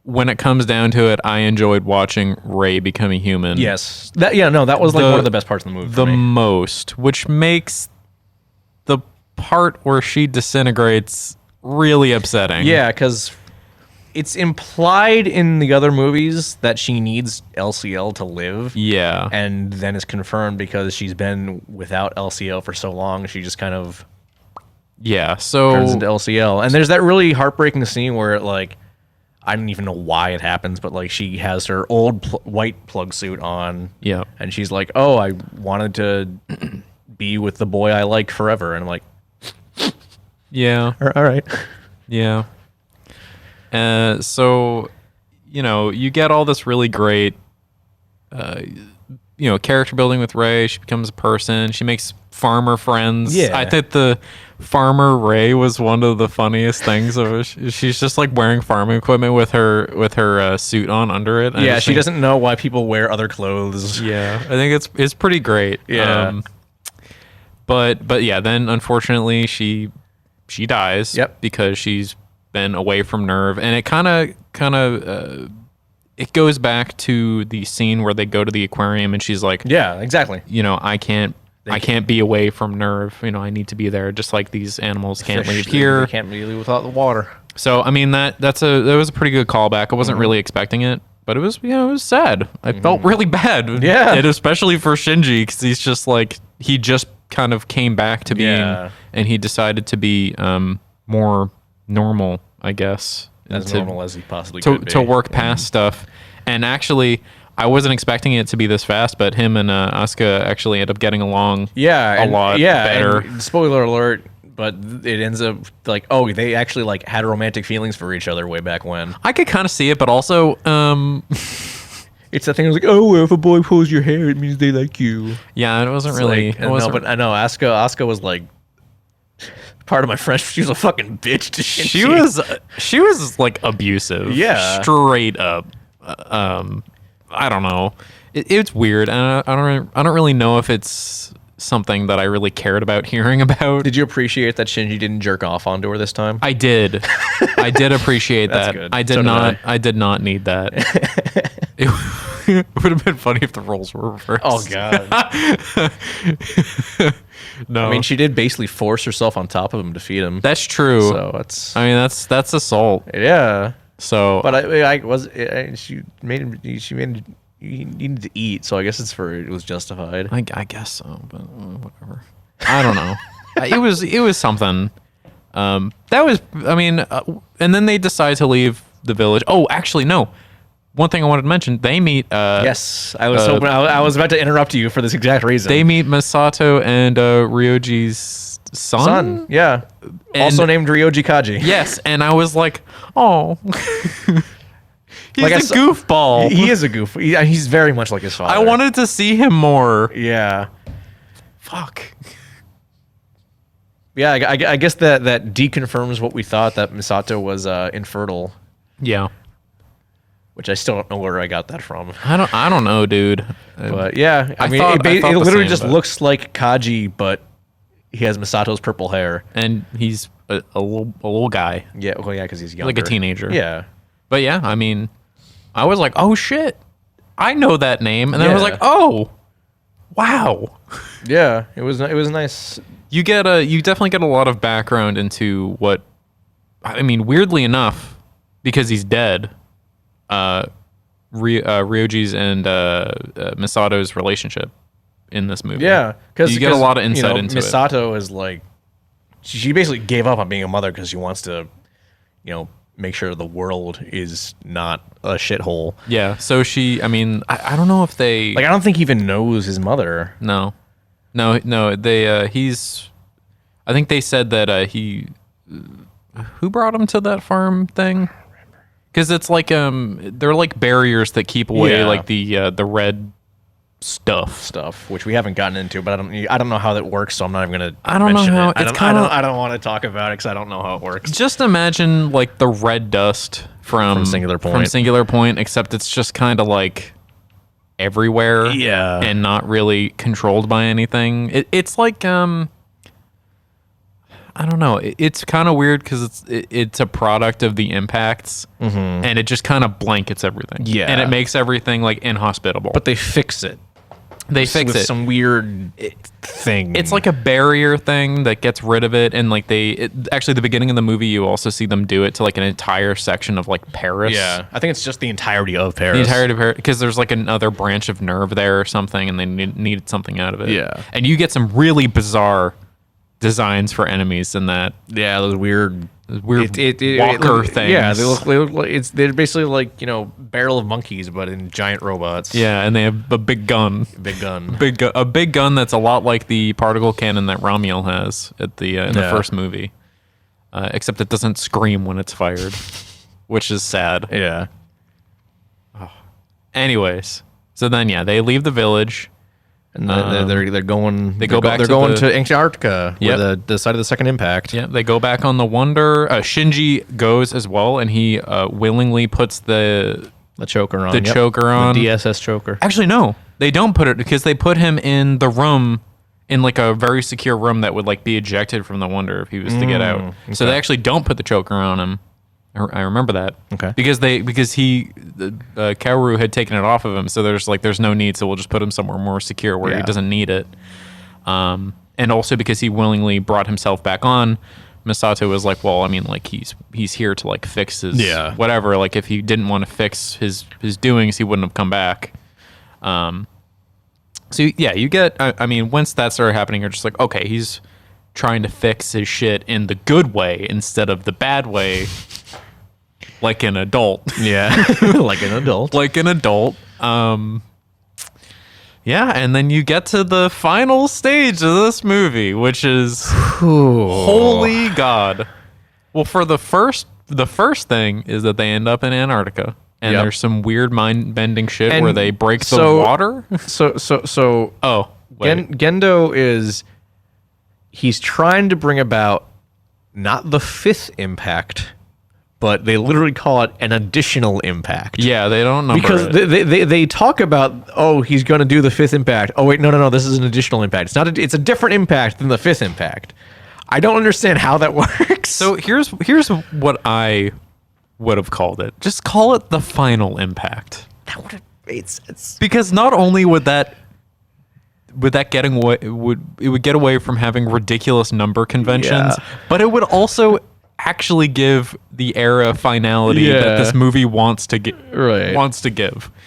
when it comes down to it, I enjoyed watching Rey become a human. Yes. That was like one of the best parts of the movie for me. Most, which makes the part where she disintegrates really upsetting. Yeah, because it's implied in the other movies that she needs LCL to live. Yeah. And then it's confirmed because she's been without LCL for so long, she just kind of turns into LCL. And there's that really heartbreaking scene where like I don't even know why it happens, but like she has her old white plug suit on. Yeah. And she's like, "Oh, I wanted to be with the boy I like forever." And I'm like, yeah. All right. Yeah. So, you get all this really great, character building with Rey. She becomes a person. She makes farmer friends. Yeah. I think the farmer Rey was one of the funniest things. She's just like wearing farming equipment with her suit on under it. Yeah, she doesn't know why people wear other clothes. Yeah, I think it's pretty great. Yeah. But yeah, then unfortunately she dies. Yep. Because she's been away from Nerve, and it kind of it goes back to the scene where they go to the aquarium and she's like, yeah, exactly. I can't be away from Nerve. I need to be there, just like these animals can't leave They here. can't leave without the water. So I mean that was a pretty good callback. I wasn't really expecting it, but it was sad. I felt really bad. Yeah, and especially for Shinji, because he's just like he just kind of came back to being, and he decided to be more normal, I guess. As normal as he possibly could be. To work past stuff. And actually, I wasn't expecting it to be this fast, but him and Asuka actually end up getting along a lot better. And spoiler alert, but it ends up like, oh, they actually like had romantic feelings for each other way back when. I could kind of see it, but also... it's that thing like, oh, well, if a boy pulls your hair, it means they like you. Yeah, it wasn't really... but I know Asuka was like... Part of my French, she was a fucking bitch to Shinji. She was like abusive. Yeah. Straight up. I don't know. It's weird. And I don't really know if it's something that I really cared about hearing about. Did you appreciate that Shinji didn't jerk off onto her this time? I did. I did appreciate that. Good. I did not need that. It would have been funny if the roles were reversed. Oh god. No. I mean, she did basically force herself on top of him to feed him. That's true. So it's. I mean, that's assault. Yeah. So. But she made him. She made him. He needed to eat, so I guess it was justified. I guess so, but whatever. I don't know. It was something. That was. I mean, and then they decide to leave the village. Oh, actually, no. One thing I wanted to mention, they meet... yes, I was hoping... I was about to interrupt you for this exact reason. They meet Masato and Ryoji's son? Yeah. And also named Ryoji Kaji. Yes, and I was like, oh. He's like a goofball. He is a goof. He's very much like his father. I wanted to see him more. Yeah. Fuck. Yeah, I guess that deconfirms what we thought, that Masato was infertile. Yeah. Which I still don't know where I got that from. I don't know, dude. But yeah, I mean, it literally just looks like Kaji, but he has Masato's purple hair, and he's a little guy. Yeah, well, yeah, because he's younger, like a teenager. Yeah, but yeah, I mean, I was like, oh shit, I know that name, and then I was like, oh, wow. Yeah, it was nice. You definitely get a lot of background into what, I mean, weirdly enough, because he's dead. Ryoji's and Misato's relationship in this movie. Yeah, because you get a lot of insight into it. Misato is like, she basically gave up on being a mother because she wants to, make sure the world is not a shithole. Yeah. So she, I don't know if they I don't think he even knows his mother. No. They I think they said that he who brought him to that farm thing? Because it's like they're like barriers that keep away like the red stuff, which we haven't gotten into, but I don't know how that works, so I'm not even gonna. I don't know how it. I don't want to talk about it because I don't know how it works. Just imagine like the red dust from Singular Point. From Singular Point, except it's just kind of like everywhere, and not really controlled by anything. It's like I don't know. It's kind of weird because it's a product of the impacts, and it just kind of blankets everything. Yeah, and it makes everything like inhospitable. But they fix it. They fix it. Some weird thing. It's like a barrier thing that gets rid of it, and like actually the beginning of the movie, you also see them do it to like an entire section of like Paris. Yeah, I think it's just the entirety of Paris. The entirety of Paris, because there's like another branch of nerve there or something, and they needed something out of it. Yeah, and you get some really bizarre designs for enemies in that. Yeah, those weird walker things. Yeah, they're basically like barrel of monkeys, but in giant robots. Yeah, and they have a big gun. A big gun that's a lot like the particle cannon that Ramiel has at the in the first movie, except it doesn't scream when it's fired, which is sad. Yeah. Oh. Anyways, so then they leave the village. And they're going. They're back going to Antarctica, where the site of the second impact. Yeah, they go back on the Wonder. Shinji goes as well, and he willingly puts the choker on. The choker on. The DSS choker. Actually, no, they don't put it because they put him in the room, in like a very secure room that would like be ejected from the Wonder if he was to get out. Okay. So they actually don't put the choker on him. I remember that. Okay. Because Kaoru had taken it off of him, so there's no need, so we'll just put him somewhere more secure where he doesn't need it. And also because he willingly brought himself back on, Misato was like, well, he's here to like fix his whatever. Like if he didn't want to fix his doings, he wouldn't have come back. So you get. Once that started happening, you're just like, okay, he's trying to fix his shit in the good way instead of the bad way. Like an adult. Yeah. Like an adult. And then you get to the final stage of this movie, which is holy God. Well, for the first thing is that they end up in Antarctica. And there's some weird mind-bending shit where they break the water. Gendo he's trying to bring about not the fifth impact, but they literally call it an additional impact. Yeah, they don't number because it. They talk about, he's going to do the fifth impact. Oh wait, no, this is an additional impact. It's a different impact than the fifth impact. I don't understand how that works. So here's what I would have called it. Just call it the final impact. It's because not only would that get away from having ridiculous number conventions, but it would also actually give the era finality that this movie wants to give.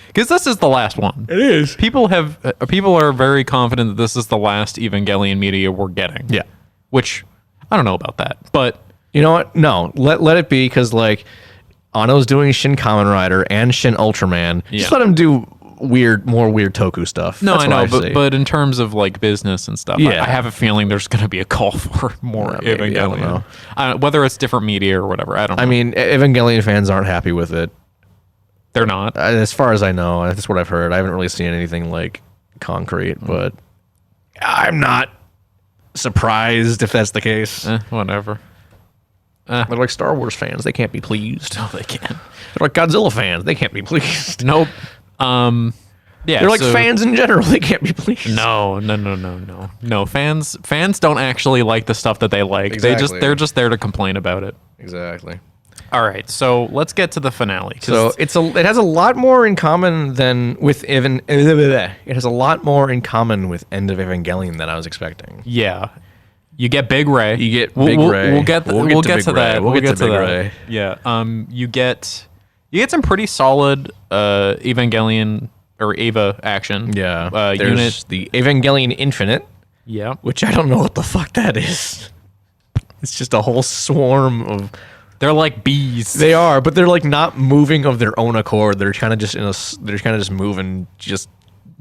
Because this is the last one. It is. People are very confident that this is the last Evangelion media we're getting. Yeah. Which I don't know about that, but you know what? No, let it be, because like Anno's doing Shin Kamen Rider and Shin Ultraman. Just let him do more weird Toku stuff. No, I know, but in terms of like business and stuff, I have a feeling there's going to be a call for more Evangelion. I don't know. Whether it's different media or whatever, I don't know. Evangelion fans aren't happy with it. They're not. As far as I know, that's what I've heard. I haven't really seen anything like concrete, but I'm not surprised if that's the case. Whatever. They're like Star Wars fans. They can't be pleased. No, they can't. They're like Godzilla fans. They can't be pleased. Nope. They're like fans in general. They can't be pleased. No. Fans don't actually like the stuff that they like. Exactly. They're just there to complain about it. Exactly. All right, so let's get to the finale. So it has a lot more in common than with It has a lot more in common with End of Evangelion than I was expecting. Yeah. You get Big Ray. You get Big Ray. We'll get to that. We'll get to Big Ray. Yeah. You get some pretty solid Evangelion or Ava action. Yeah. There's Unit. the Evangelion Infinite, Yeah. which I don't know what the fuck that is. It's just a whole swarm of. They're like bees. They are, but they're like not moving of their own accord. They're kind of just they're kind of just moving, just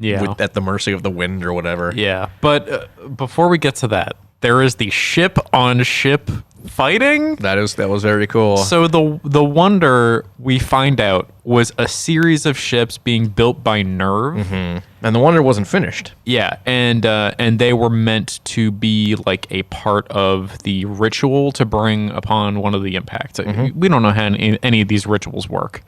at the mercy of the wind or whatever. Yeah. But before we get to that, there is the ship on ship fighting. That was very cool. So the Wonder, we find out, was a series of ships being built by Nerve. And the Wonder wasn't finished. Yeah, and they were meant to be like a part of the ritual to bring upon one of the impacts. We don't know how any of these rituals work,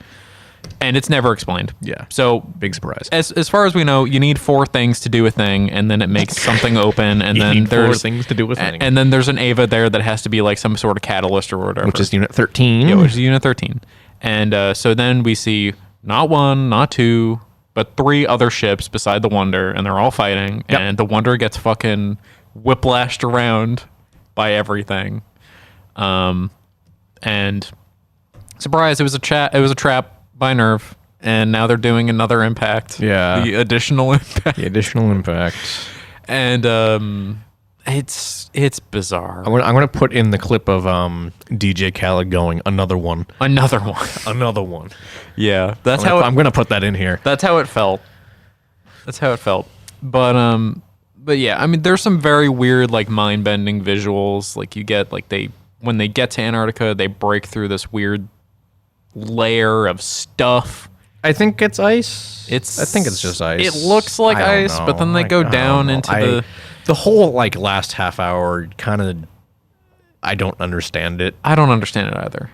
and it's never explained. Yeah. So Big surprise. as far as we know, you need 4 things to do a thing, and then it makes something open, and then need 4 there's things to do a thing. and then there's an Ava there that has to be like some sort of catalyst or whatever, Which is Unit 13. yeah, which is Unit 13. And so then we see not 1, not 2, but 3 other ships beside the Wonder, and they're all fighting, and the Wonder gets fucking whiplashed around by everything. And surprise, it was a trap by Nerve, and now they're doing another impact. Yeah. The additional impact. The additional impact. And it's bizarre. I'm gonna put in the clip of DJ Khaled going another one. Another one. Another one. Yeah. That's I'm gonna put that in here. That's how it felt. But yeah, I mean, there's some very weird, like, mind-bending visuals. Like, you get, like, when they get to Antarctica, they break through this weird layer of stuff. I think it's ice. I think it's just ice. It looks like ice, but then they go down into the whole like last half hour. Kind of, I don't understand it. I don't understand it either.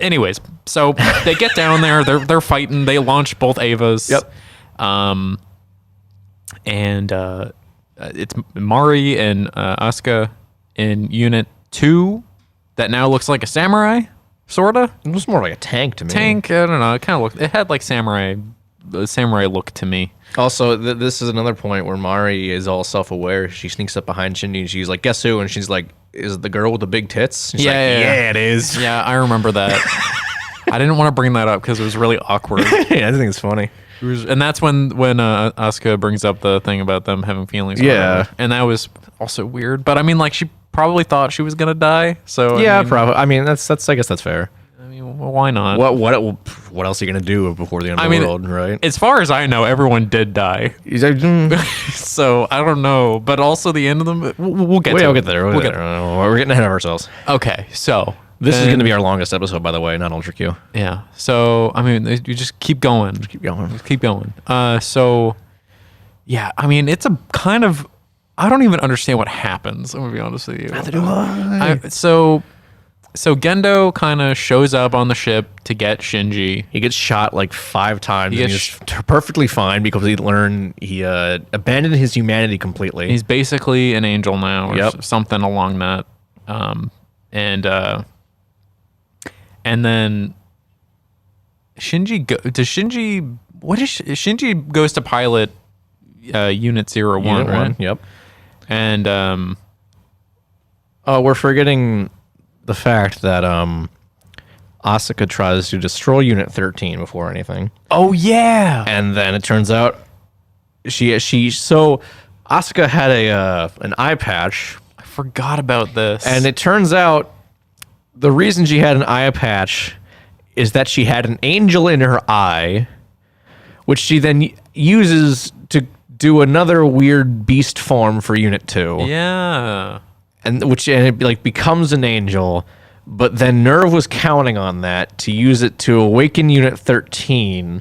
Anyways, so they get down there. They're fighting. They launch both Avas. Yep. And it's Mari and Asuka in Unit 2 that now looks like a samurai, sorta. It was more like a tank to me. Tank, I don't know. It kind of looked. It had like samurai look to me. Also, this is another point where Mari is all self-aware. She sneaks up behind Shinji and she's like, "Guess who?" And she's like, "Is it the girl with the big tits?" She's like, yeah, it is. Yeah, I remember that. I didn't want to bring that up because it was really awkward. Yeah, I think it's funny. And that's when Asuka brings up the thing about them having feelings. Yeah. And that was also weird. But I mean, like, she probably thought she was gonna die. So yeah, probably. I mean, that's. I guess that's fair. I mean, well, why not? What else are you gonna do before the end of the world, right? As far as I know, everyone did die. He's like, So I don't know. But also the end of them, we'll get. We'll get there. We'll get there. We're getting ahead of ourselves. Okay, so this is gonna be our longest episode, by the way, not Ultra Q. Yeah. So I mean, you just keep going. Keep going. Just keep going. So yeah, I mean, it's a kind of. I don't even understand what happens. I'm gonna be honest with you. Neither do I. So Gendo kind of shows up on the ship to get Shinji. He gets shot like 5 times. And he's perfectly fine because he abandoned his humanity completely. He's basically an angel now, or something along that. And then Shinji goes to pilot Unit 01, Unit right? 1, yep. And we're forgetting the fact that Asuka tries to destroy Unit 13 before anything. Oh yeah. And then it turns out so Asuka had an eye patch. I forgot about this. And it turns out the reason she had an eye patch is that she had an angel in her eye, which she then uses to do another weird beast form for Unit 2. Yeah. And it like becomes an angel, but then Nerve was counting on that to use it to awaken Unit 13,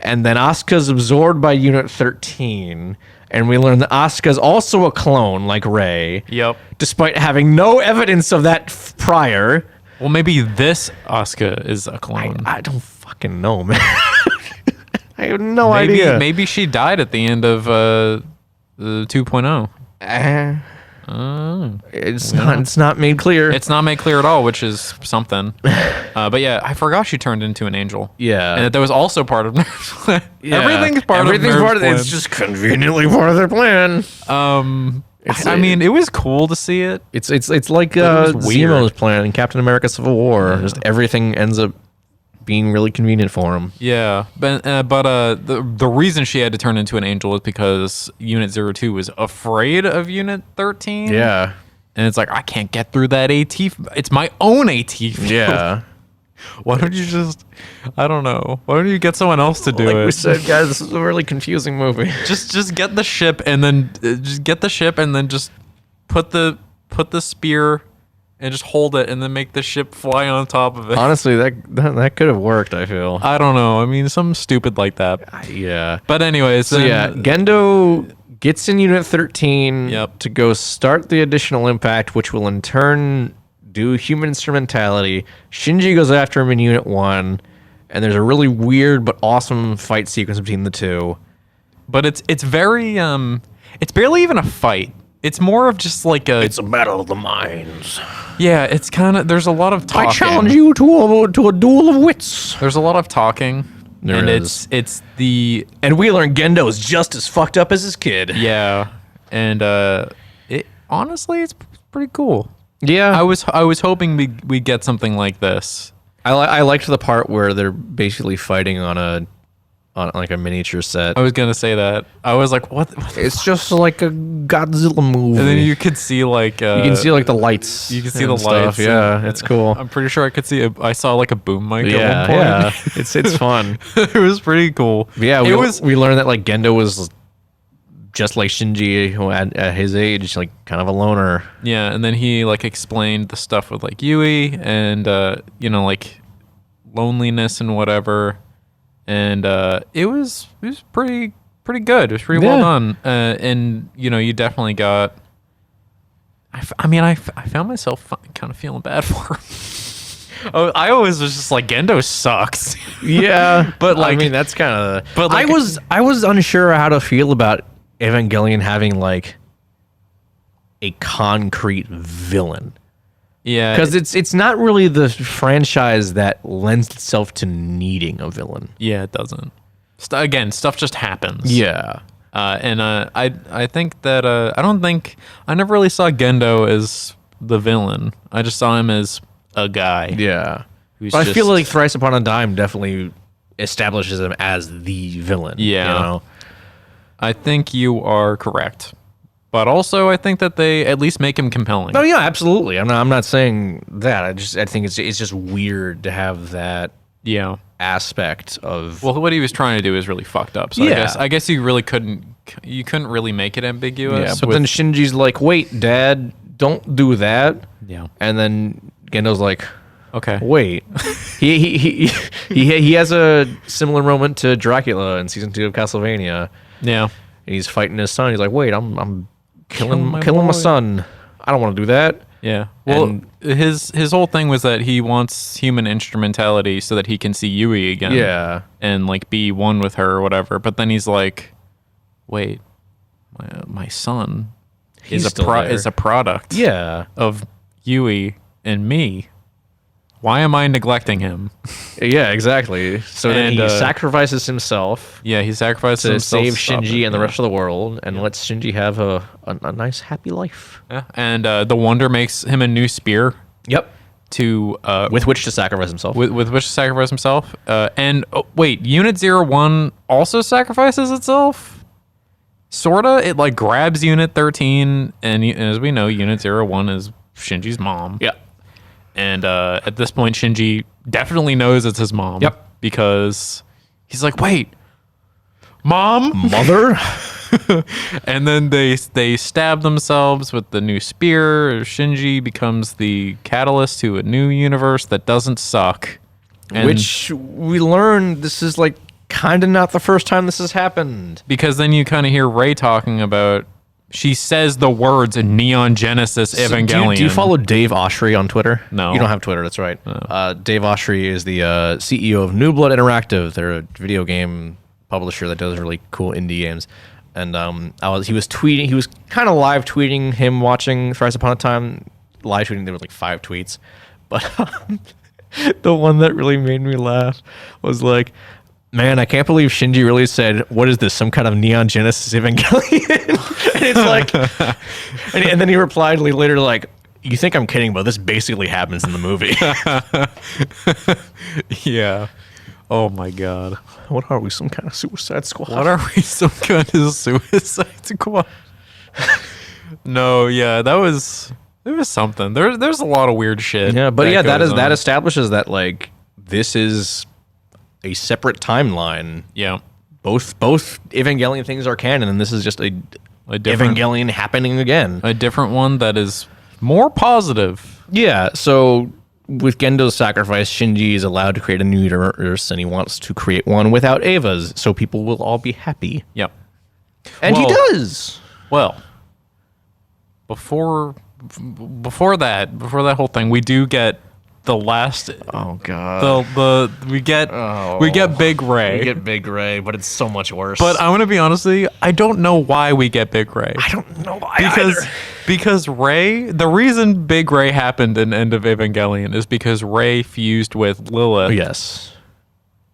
and then Asuka's absorbed by Unit 13, and we learn that Asuka's also a clone like Rey. Yep. Despite having no evidence of that prior. Well, maybe this Asuka is a clone. I don't fucking know, man. I have no idea. Maybe she died at the end of 2.0. It's not made clear. It's not made clear at all, which is something. But yeah, I forgot she turned into an angel. Yeah, and that was also part of Nerve's plan. Yeah. Everything's part of it. It's just conveniently part of their plan. I mean, it was cool to see it. It's like Zemo's plan in Captain America: Civil War. Just everything ends up being really convenient for him. Yeah, but the reason she had to turn into an angel is because Unit 02 was afraid of Unit 13. Yeah. And it's like, I can't get through that AT. It's my own AT field. Yeah. Why don't you just, I don't know. Why don't you get someone else to do Like it? we said, guys, this is a really confusing movie. Just get the ship and then just put the spear and just hold it and then make the ship fly on top of it. Honestly, that could have worked, I feel. I don't know. I mean, something stupid like that. Yeah. But anyways, So yeah, Gendo gets in Unit 13 Yep. to go start the additional impact, which will in turn do human instrumentality. Shinji goes after him in Unit 1, and there's a really weird but awesome fight sequence between the two. But it's very it's barely even a fight. It's more of just like a It's a battle of the minds. yeah. It's kind of there's a lot of talking. I challenge you to a duel of wits. There's a lot of talking, There and is. it's the And we learn Gendo is just as fucked up as his kid. yeah, and it honestly it's pretty cool. Yeah. I was hoping we get something like this. I liked the part where they're basically fighting on like a miniature set. I was gonna say that. I was like, what? It's just like a Godzilla movie. And then you could see like you can see like the lights. you can see and the stuff. lights. Yeah, and- it's cool. I'm pretty sure I could see. I saw like a boom mic Yeah, at one yeah. point. It's fun. It was pretty cool. Yeah, it we learned that like Gendo was just like Shinji who at his age, like kind of a loner. Yeah, and then he like explained the stuff with like Yui and like loneliness and whatever, and it was pretty good. It was pretty well Yeah. done, and you definitely got. I found myself kind of feeling bad for him. Oh, I always was just like Gendo sucks. Yeah, But, like- I mean that's kind of. but, like- I was unsure how to feel about Evangelion having like a concrete villain. Yeah, Because it's not really the franchise that lends itself to needing a villain. yeah, it doesn't. Again, stuff just happens. Yeah. And I think that I never really saw Gendo as the villain. I just saw him as a guy. Yeah. Who's But I feel just- like Thrice Upon a Dime definitely establishes him as the villain. Yeah. You know? I think you are correct. But also, I think that they at least make him compelling. No, yeah, absolutely. I'm not saying that. I think it's just weird to have that Yeah. aspect of. Well, what he was trying to do is really fucked up. So Yeah. I guess you really couldn't really make it ambiguous. yeah, but then Shinji's like, "Wait, Dad, don't do that." yeah. And then Gendo's like, Okay. "Wait." he has a similar moment to Dracula in season 2 of Castlevania. Yeah. And he's fighting his son. He's like, "Wait, I'm killing my boy." son. I don't want to do that." Yeah. Well, And- his whole thing was that he wants human instrumentality so that he can see Yui again. Yeah. And like be one with her or whatever. But then he's like, wait, my son He's still there. is a product Yeah. of Yui and me. Why am I neglecting him? Yeah, exactly. So then And, he sacrifices himself Yeah, he sacrificed to himself. save Stop Shinji it. and the rest of the world and lets Shinji have a nice, happy life. Yeah. And the Wonder makes him a new spear Yep. to With which to sacrifice himself. with which to sacrifice himself. And wait, Unit 01 also sacrifices itself? Sorta. It like grabs Unit 13, and as we know, Unit 01 is Shinji's mom. Yeah. And at this point, Shinji definitely knows it's his mom. Yep. Because he's like, wait, Mom? Mother? And then they stab themselves with the new spear. Shinji becomes the catalyst to a new universe that doesn't suck. And Which we learn this is like kind of not the first time this has happened. because then you kind of hear Rei talking about, she says the words in Neon Genesis Evangelion. Do you follow Dave Oshry on Twitter? No. You don't have Twitter, that's right. Dave Oshry is the CEO of New Blood Interactive. They're a video game publisher that does really cool indie games. And he was kind of live tweeting him watching Thrice Upon a Time. Live tweeting, there was like 5 tweets. But the one that really made me laugh was like, man, I can't believe Shinji really said, what is this, some kind of Neon Genesis Evangelion? And it's like, and then he replied later like, You think I'm kidding, but this basically happens in the movie. Yeah. Oh my god. What are we, some kind of Suicide Squad? What are we, some kind of Suicide Squad? No, yeah, there was something. There's a lot of weird shit. Yeah, but that goes establishes that like this is a separate timeline. Yeah. Both Evangelion things are canon, and this is just a different Evangelion happening again. a different one that is more positive. Yeah, so with Gendo's sacrifice, Shinji is allowed to create a new universe, and he wants to create one without Eva's, so people will all be happy. Yep. And he Well- does. Well, before that whole thing, we do get the last Oh god. we get Big Ray. We get Big Ray, but it's so much worse. But I'm gonna be honest with you, I don't know why we get Big Ray. I don't know why either. Because Ray, the reason Big Ray happened in End of Evangelion is because Ray fused with Lilith Yes.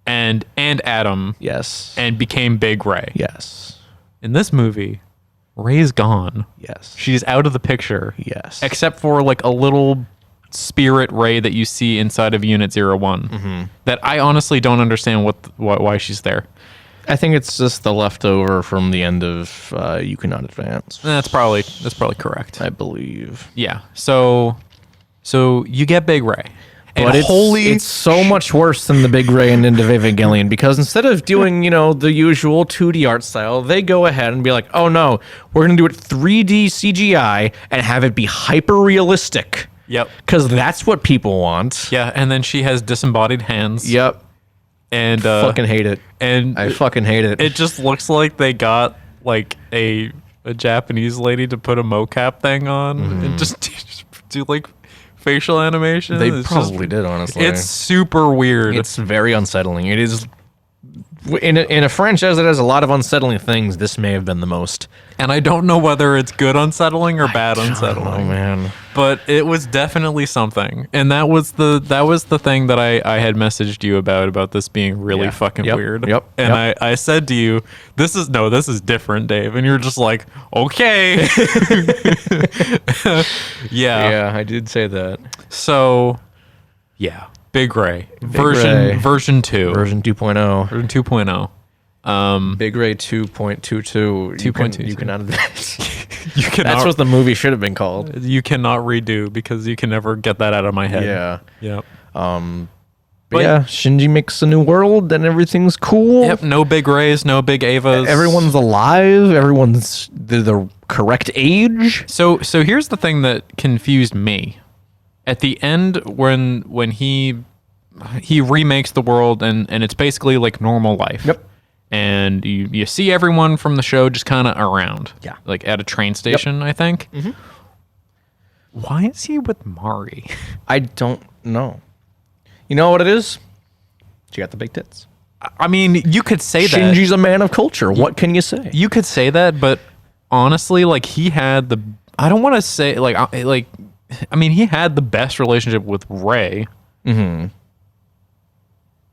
and Adam Yes. and became Big Ray. Yes. In this movie, Ray's gone. Yes. She's out of the picture. Yes. Except for like a little spirit Ray that you see inside of Unit 01 that I honestly don't understand why she's there. I think it's just the leftover from the end of You Cannot Advance. That's probably correct. I believe. Yeah. So you get Big Ray. And But it's so much worse than the Big Ray and End of Evangelion, because instead of doing, the usual 2D art style, they go ahead and be like, oh no, we're going to do it 3D CGI and have it be hyper realistic. Yep. Because that's what people want. Yeah, and then she has disembodied hands. Yep. And Fucking hate it. and I fucking hate it. it just looks like they got like a Japanese lady to put a mocap thing on and just do like facial animation. They It's probably did, honestly. It's super weird. It's very unsettling. It is in a franchise that has a lot of unsettling things. This may have been the most. and I don't know whether it's good unsettling or bad unsettling. Oh man. But it was definitely something, and that was the thing that I had messaged you about this being really Yeah. fucking Yep. weird. Yep. And Yep. I said to you, this is different, Dave, and you're just like, okay. Yeah. Yeah, I did say that. So, yeah, Big Ray Ray. version 2, Version 2.0. version 2.0. Big Ray 2.22. 2.22. You cannot advance. You cannot That's what the movie should have been called. you cannot redo because you can never get that out of my head. Yeah. Yep. But But- yeah, Shinji makes a new world and everything's cool. Yep. No Big Rays, no Big Avas. Everyone's alive. Everyone's the correct age. So here's the thing that confused me. At the end, when he remakes the world and it's basically like normal life. Yep. And you see everyone from the show just kind of around. Yeah. Like at a train station, I think. Mm-hmm. Why is he with Mari? I don't know. You know what it is? She got the big tits. I mean, you could say that. Shinji's a man of culture. What can you say? You could say that, but honestly, like he had the. I don't want to say I mean, he had the best relationship with Ray. Mm-hmm.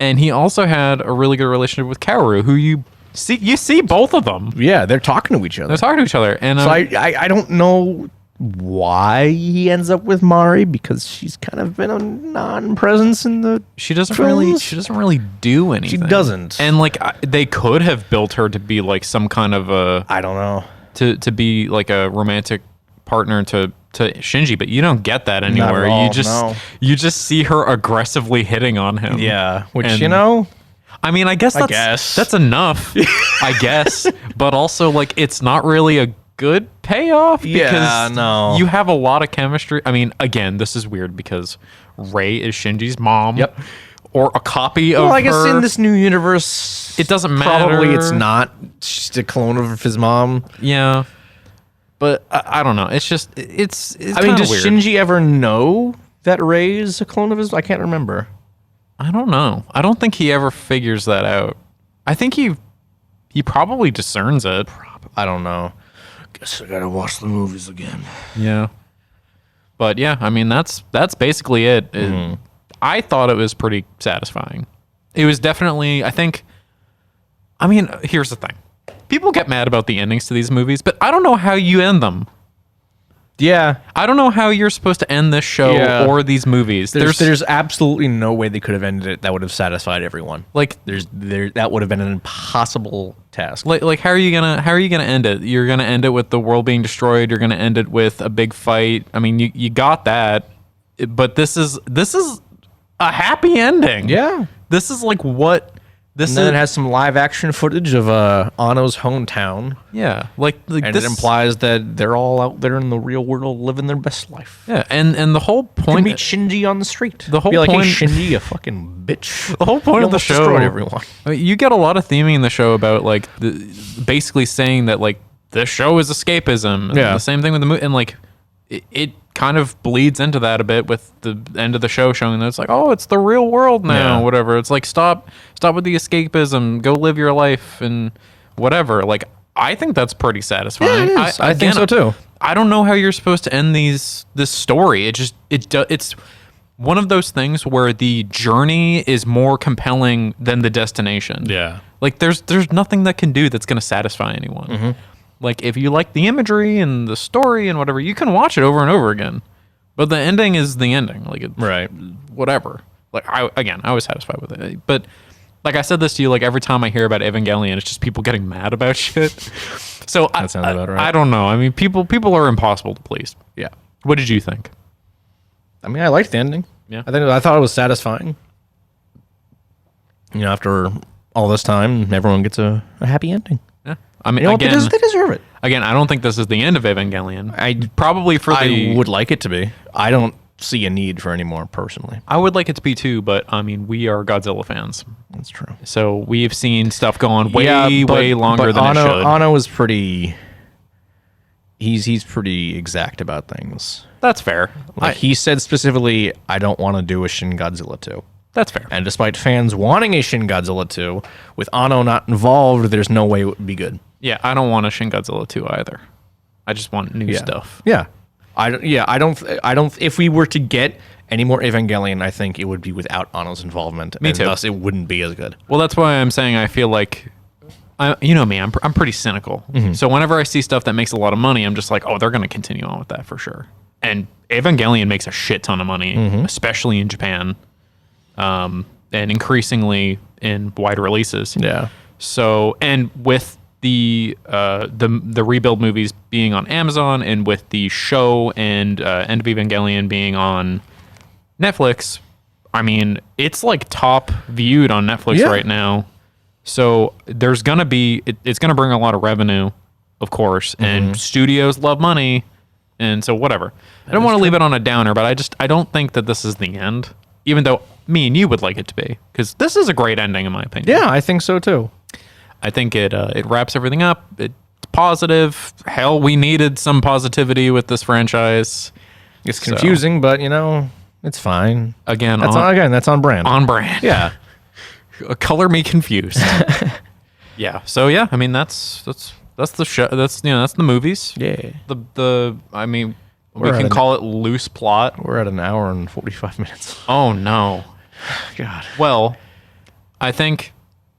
And he also had a really good relationship with Kaoru, who you see both of them. Yeah, they're talking to each other. They're talking to each other, and So I don't know why he ends up with Mari, because she's kind of been a non-presence in the she doesn't films. really do anything. She doesn't. And like they could have built her to be like some kind of a I don't know. to be like a romantic partner to Shinji, but you don't get that anywhere. all, You just see her aggressively hitting on him. Yeah, which And- I mean, I guess guess. that's enough. I guess, but also like it's not really a good payoff because Yeah, no. you have a lot of chemistry. I mean, again, this is weird because Rei is Shinji's mom. Yep. Or a copy of Well, I guess her. in this new universe, It doesn't Probably matter. it's not just a clone of his mom. Yeah. But I don't know. It's just it's I mean, does weird. Shinji ever know that Rei is a clone of his? I can't remember. I don't know. I don't think he ever figures that out. I think he probably discerns it. I don't know. Guess I gotta watch the movies again. Yeah. But yeah, I mean that's basically it. I thought it was pretty satisfying. It was definitely, I mean, here's the thing. People get mad about the endings to these movies, but I don't know how you end them. Yeah. I don't know how you're supposed to end this show or these movies. There's absolutely no way they could have ended it that would have satisfied everyone. Like that would have been an impossible task. Like how are you gonna end it? You're gonna end it with the world being destroyed. You're gonna end it with a big fight. I mean, you got that, but this is a happy ending. Yeah. This is like what. And then it has some live action footage of Anno's hometown. Yeah, like and this it implies that they're all out there in the real world living their best life. Yeah, and the whole You point. meet Shinji on the street. The whole Be like, point. hey, Shinji, you fucking bitch. The whole point You of the almost show. destroyed everyone. I mean, you get a lot of theming in the show about like basically saying that like the show is escapism. Yeah. The same thing with the movie, and like it kind of bleeds into that a bit with the end of the show showing that it's like, oh, it's the real world now, whatever. It's like stop with the escapism, go live your life and whatever. Like I think that's pretty satisfying. Yeah, it is. I think so too. I don't know how you're supposed to end this story. It's one of those things where the journey is more compelling than the destination. Yeah. Like there's nothing that can do that's going to satisfy anyone. Mm-hmm. Like if you like the imagery and the story and whatever, you can watch it over and over again. But the ending is the ending. Like it's Right. whatever. Like I was satisfied with it. But like I said this to you, like every time I hear about Evangelion, it's just people getting mad about shit. So That sounds about right. I don't know. I mean, people are impossible to please. Yeah. What did you think? I mean, I liked the ending. Yeah. I thought it was satisfying. You know, after all this time, everyone gets a happy ending. Yeah. I mean, You know what? again, They deserve it. again, I don't think this is the end of Evangelion. I would like it to be. I don't see a need for any more personally. I would like it to be too, but I mean, we are Godzilla fans, That's true. so we've seen stuff go on way longer than Anno, it should. Anno is pretty. He's pretty exact about things. That's fair. Like he said specifically, I don't want to do a Shin Godzilla 2. That's fair. And despite fans wanting a Shin Godzilla 2, with Anno not involved, there's no way it would be good. Yeah, I don't want a Shin Godzilla 2 either. I just want new stuff. Yeah. I don't. If we were to get any more Evangelion, I think it would be without Anno's involvement. Me too. Thus, it wouldn't be as good. Well, that's why I'm saying I feel like, you know me, I'm pretty cynical. Mm-hmm. So whenever I see stuff that makes a lot of money, I'm just like, oh, they're going to continue on with that for sure. And Evangelion makes a shit ton of money, Mm-hmm. especially in Japan, and increasingly in wide releases. Yeah. So, and with the Rebuild movies being on Amazon, and with the show and End of Evangelion being on Netflix, I mean, it's like top viewed on Netflix right now. So there's gonna be it's gonna bring a lot of revenue, of course, and studios love money, and so whatever. I don't want to leave it on a downer, but I don't think that this is the end, even though me and you would like it to be, because this is a great ending in my opinion. Yeah, I think so too. I think it wraps everything up. It's positive. Hell, we needed some positivity with this franchise. It's confusing, but you know, it's fine. Again, That's on brand. on brand. Yeah. Color me confused. Yeah. So yeah, I mean that's the show. That's that's the movies. Yeah. I mean we We're at can an- call it loose plot. We're at an hour and 45 minutes. Oh no. God. Well, I think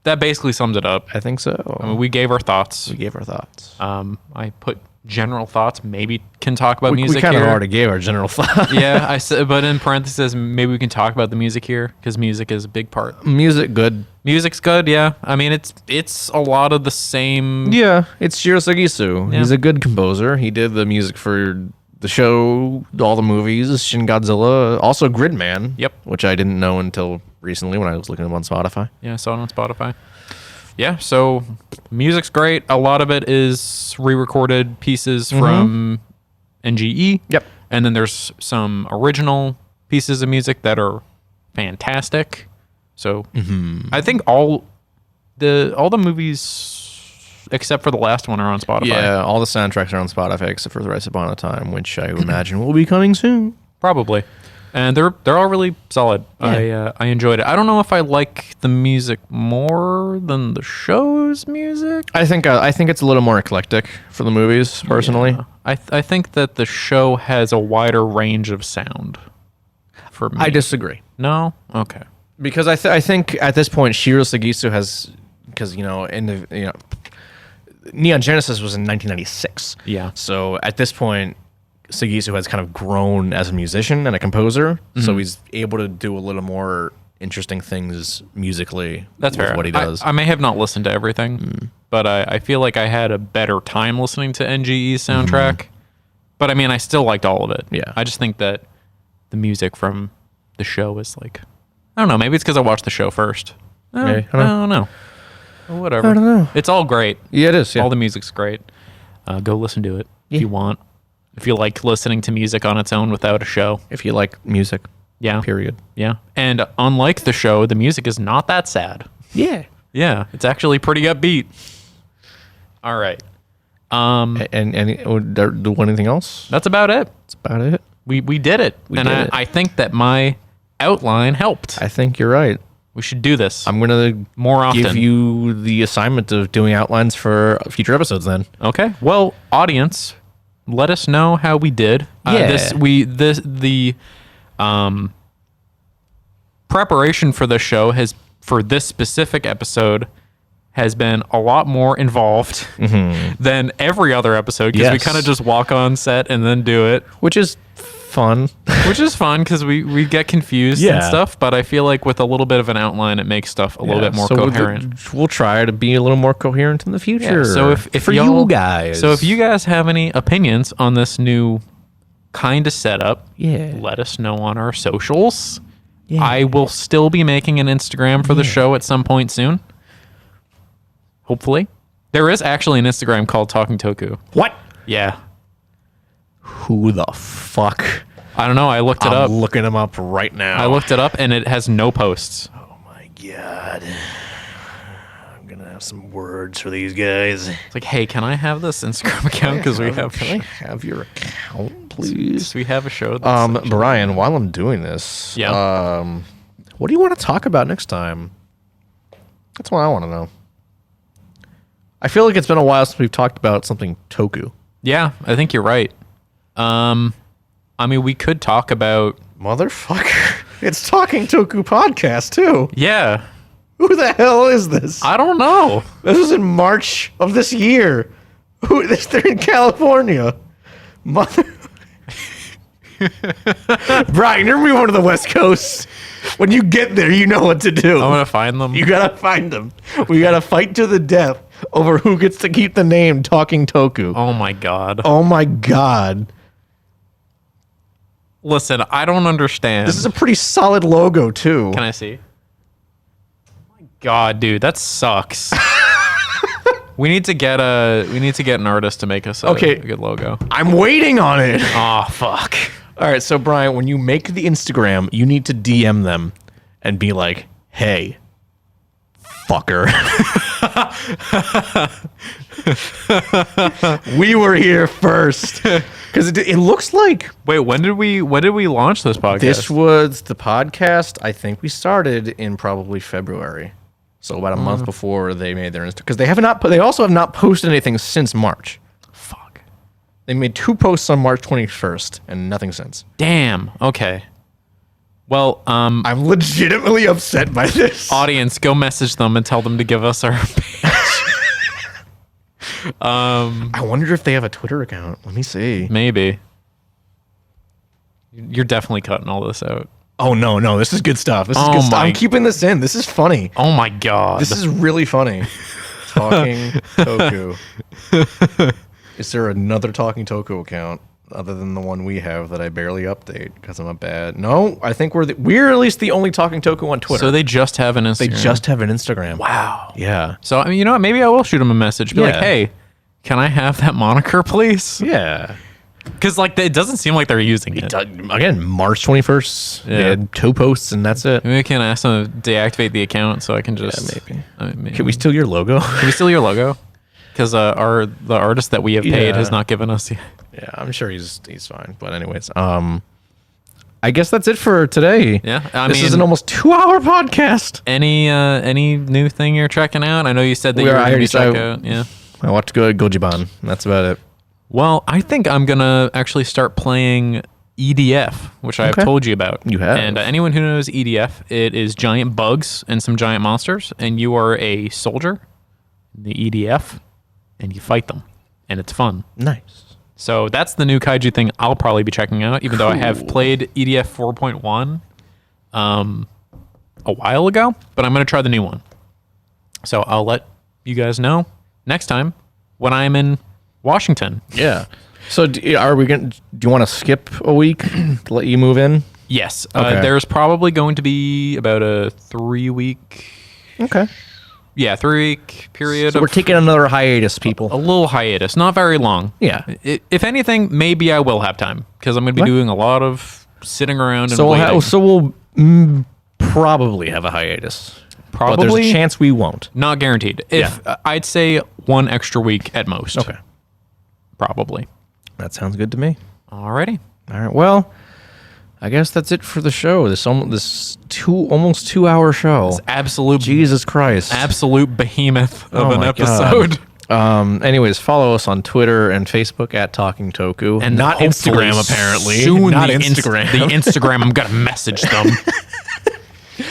that basically sums it up. I think so. I mean, we gave our thoughts. We gave our thoughts. I put general thoughts. Maybe can talk about music we kind of here. already gave our general thoughts. Yeah, I said, but in parentheses, maybe we can talk about the music here because music is a big part. Music, good. Music's good, yeah. I mean, it's a lot of the same. Yeah, it's Shiro Sagisu. Yeah. He's a good composer. He did the music for the show, all the movies, Shin Godzilla, also Gridman. Yep. Which I didn't know until recently when I was looking up on Spotify. Yeah, I saw it on Spotify. Yeah, so music's great. A lot of it is re-recorded pieces from NGE. Yep. And then there's some original pieces of music that are fantastic. So I think all the movies except for the last one are on Spotify. Yeah, all the soundtracks are on Spotify except for Thrice Upon a Time, which I imagine will be coming soon. Probably. And they're all really solid. Yeah. I enjoyed it. I don't know if I like the music more than the show's music. I think it's a little more eclectic for the movies, personally. Yeah. I think that the show has a wider range of sound for me. I disagree. No? Okay. Because I think at this point Shiro Sagisu has, because Neon Genesis was in 1996. Yeah. So at this point, Sugisu has kind of grown as a musician and a composer, so he's able to do a little more interesting things musically. That's with fair. what he does. I may have not listened to everything, but I feel like I had a better time listening to NGE's soundtrack. But I mean, I still liked all of it. Yeah. I just think that the music from the show is like, I don't know, maybe it's because I watched the show first. I don't know. Whatever. I don't know. It's all great. Yeah, it is. Yeah. All the music's great. Go listen to it if you want. If you like listening to music on its own without a show. If you like music. Yeah. Period. Yeah. And unlike the show, the music is not that sad. Yeah. Yeah. It's actually pretty upbeat. All right. And do anything else? That's about it. That's about it. We did it. We did it. I think that my outline helped. I think you're right. We should do this. I'm gonna more often. give you the assignment of doing outlines for future episodes. Then. Okay. Well, audience, let us know how we did. Yeah. The preparation for the show for this specific episode has been a lot more involved than every other episode because we Yes. kind of just walk on set and then do it, Which is fun. which is fun because we get confused and Yeah. stuff. But I feel like with a little bit of an outline, it makes stuff a little bit more coherent. We'll try to be a little more coherent in the future. So if for y'all- you guys, so if you guys have any opinions on this new kind of setup, Yeah. let us know on our socials. Yeah. I will still be making an Instagram for the show at some point soon. Hopefully. There is actually an Instagram called Talking Toku. what? Yeah. Who the fuck? I don't know. I looked it I'm up. looking them up right now. I looked it up and it has no posts. Oh my god. I'm gonna have some words for these guys. It's like, hey, can I have this Instagram account? Because we have. Can I have your account, please? We have a show. That's Brian, while I'm doing this, Yeah. what do you want to talk about next time? That's what I want to know. I feel like it's been a while since we've talked about something Toku. Yeah, I think you're right. I mean, we could talk about. Motherfucker. It's Talking Toku podcast, too. Yeah. Who the hell is this? I don't know. This was in March of this year. They're in California. Mother. Brian, you're moving to the West Coast. When you get there, you know what to do. I'm going to find them. You gotta find them. We gotta fight to the death over who gets to keep the name Talking Toku. Oh, my God. Oh my god. Listen, I don't understand. This is a pretty solid logo, too. Can I see? Oh my God, dude, that sucks. We need to get an artist to make us a good logo. I'm waiting on it. Oh, fuck. All right, so Brian, when you make the Instagram, you need to DM them and be like, "Hey, fucker, we were here first." Because it looks like Wait, when did we launch this podcast? this was the podcast. I think we started in probably February, so about a month before they made their Instagram. Because they also have not posted anything since March. Fuck. They made 2 posts on March 21st and nothing since. Damn. Okay. Well, I'm legitimately upset by this. audience, go message them and tell them to give us our page. I wonder if they have a Twitter account. Let me see. Maybe. You're definitely cutting all this out. Oh no, this is good stuff. This is Oh good stuff. my- I'm keeping this in. This is funny. Oh my God. This is really funny. Talking Toku. Is there another Talking Toku account other than the one we have that I barely update because I'm a bad? No, I think we're at least the only Talking Toku on Twitter. So they just have an Instagram. They just have an Instagram. Wow. Yeah. So I mean, you know what? Maybe I will shoot them a message. Be like, Yeah. hey, can I have that moniker, please? Yeah. Because like it doesn't seem like they're using it. Again, March 21st. They Yeah. had 2 posts and that's it. Maybe we can ask them to deactivate the account so I can just. maybe. Maybe. Can we steal your logo? Can we steal your logo? Because the artist that we have paid Yeah. has not given us. Yeah, I'm sure he's fine. But anyways, I guess that's it for today. Yeah, I this mean- is an almost 2-hour podcast. Any new thing you're checking out? I know you said that you were going to check out. Yeah. I watched Gojiban. That's about it. Well, I think I'm gonna actually start playing EDF, which I have Okay. told you about. You have. And anyone who knows EDF, it is giant bugs and some giant monsters, and you are a soldier in the EDF, and you fight them, and it's fun. Nice. So that's the new kaiju thing I'll probably be checking out, even though I have played EDF 4.1 a while ago, but I'm going to try the new one. So I'll let you guys know next time when I'm in Washington. Yeah. So are we going? Do you want to skip a week to let you move in? Yes. Okay. There's probably going to be about a 3-week. Okay. Yeah, 3-week period. So we're taking another hiatus, people. a little hiatus, not very long. Yeah. If anything, maybe I will have time because I'm going to be doing a lot of sitting around and So waiting. we'll probably have a hiatus. But there's Probably. a chance we won't. Not guaranteed. I'd say 1 extra week at most. Okay. Probably. That sounds good to me. Alrighty. All right. Well, I guess that's it for the show. This almost 2-hour show. Absolute Jesus Christ. absolute behemoth of Oh an my episode. God. Anyways, follow us on Twitter and Facebook at Talking Toku. And not hopefully Instagram, apparently. Soon Not the Instagram. the Instagram, I'm gonna message them.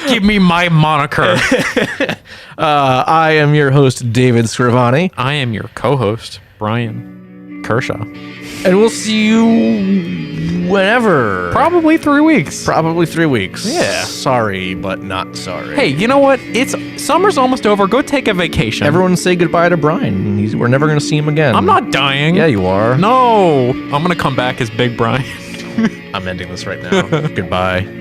Give me my moniker. I am your host, David Scrivani. I am your co-host, Brian Kershaw. And we'll see you whenever. Probably 3 weeks. Probably 3 weeks. Yeah. Sorry, but not sorry. Hey, you know what? Summer's almost over. Go take a vacation. Everyone say goodbye to Brian. We're never going to see him again. I'm not dying. Yeah, you are. No. I'm gonna come back as Big Brian. I'm ending this right now. Goodbye.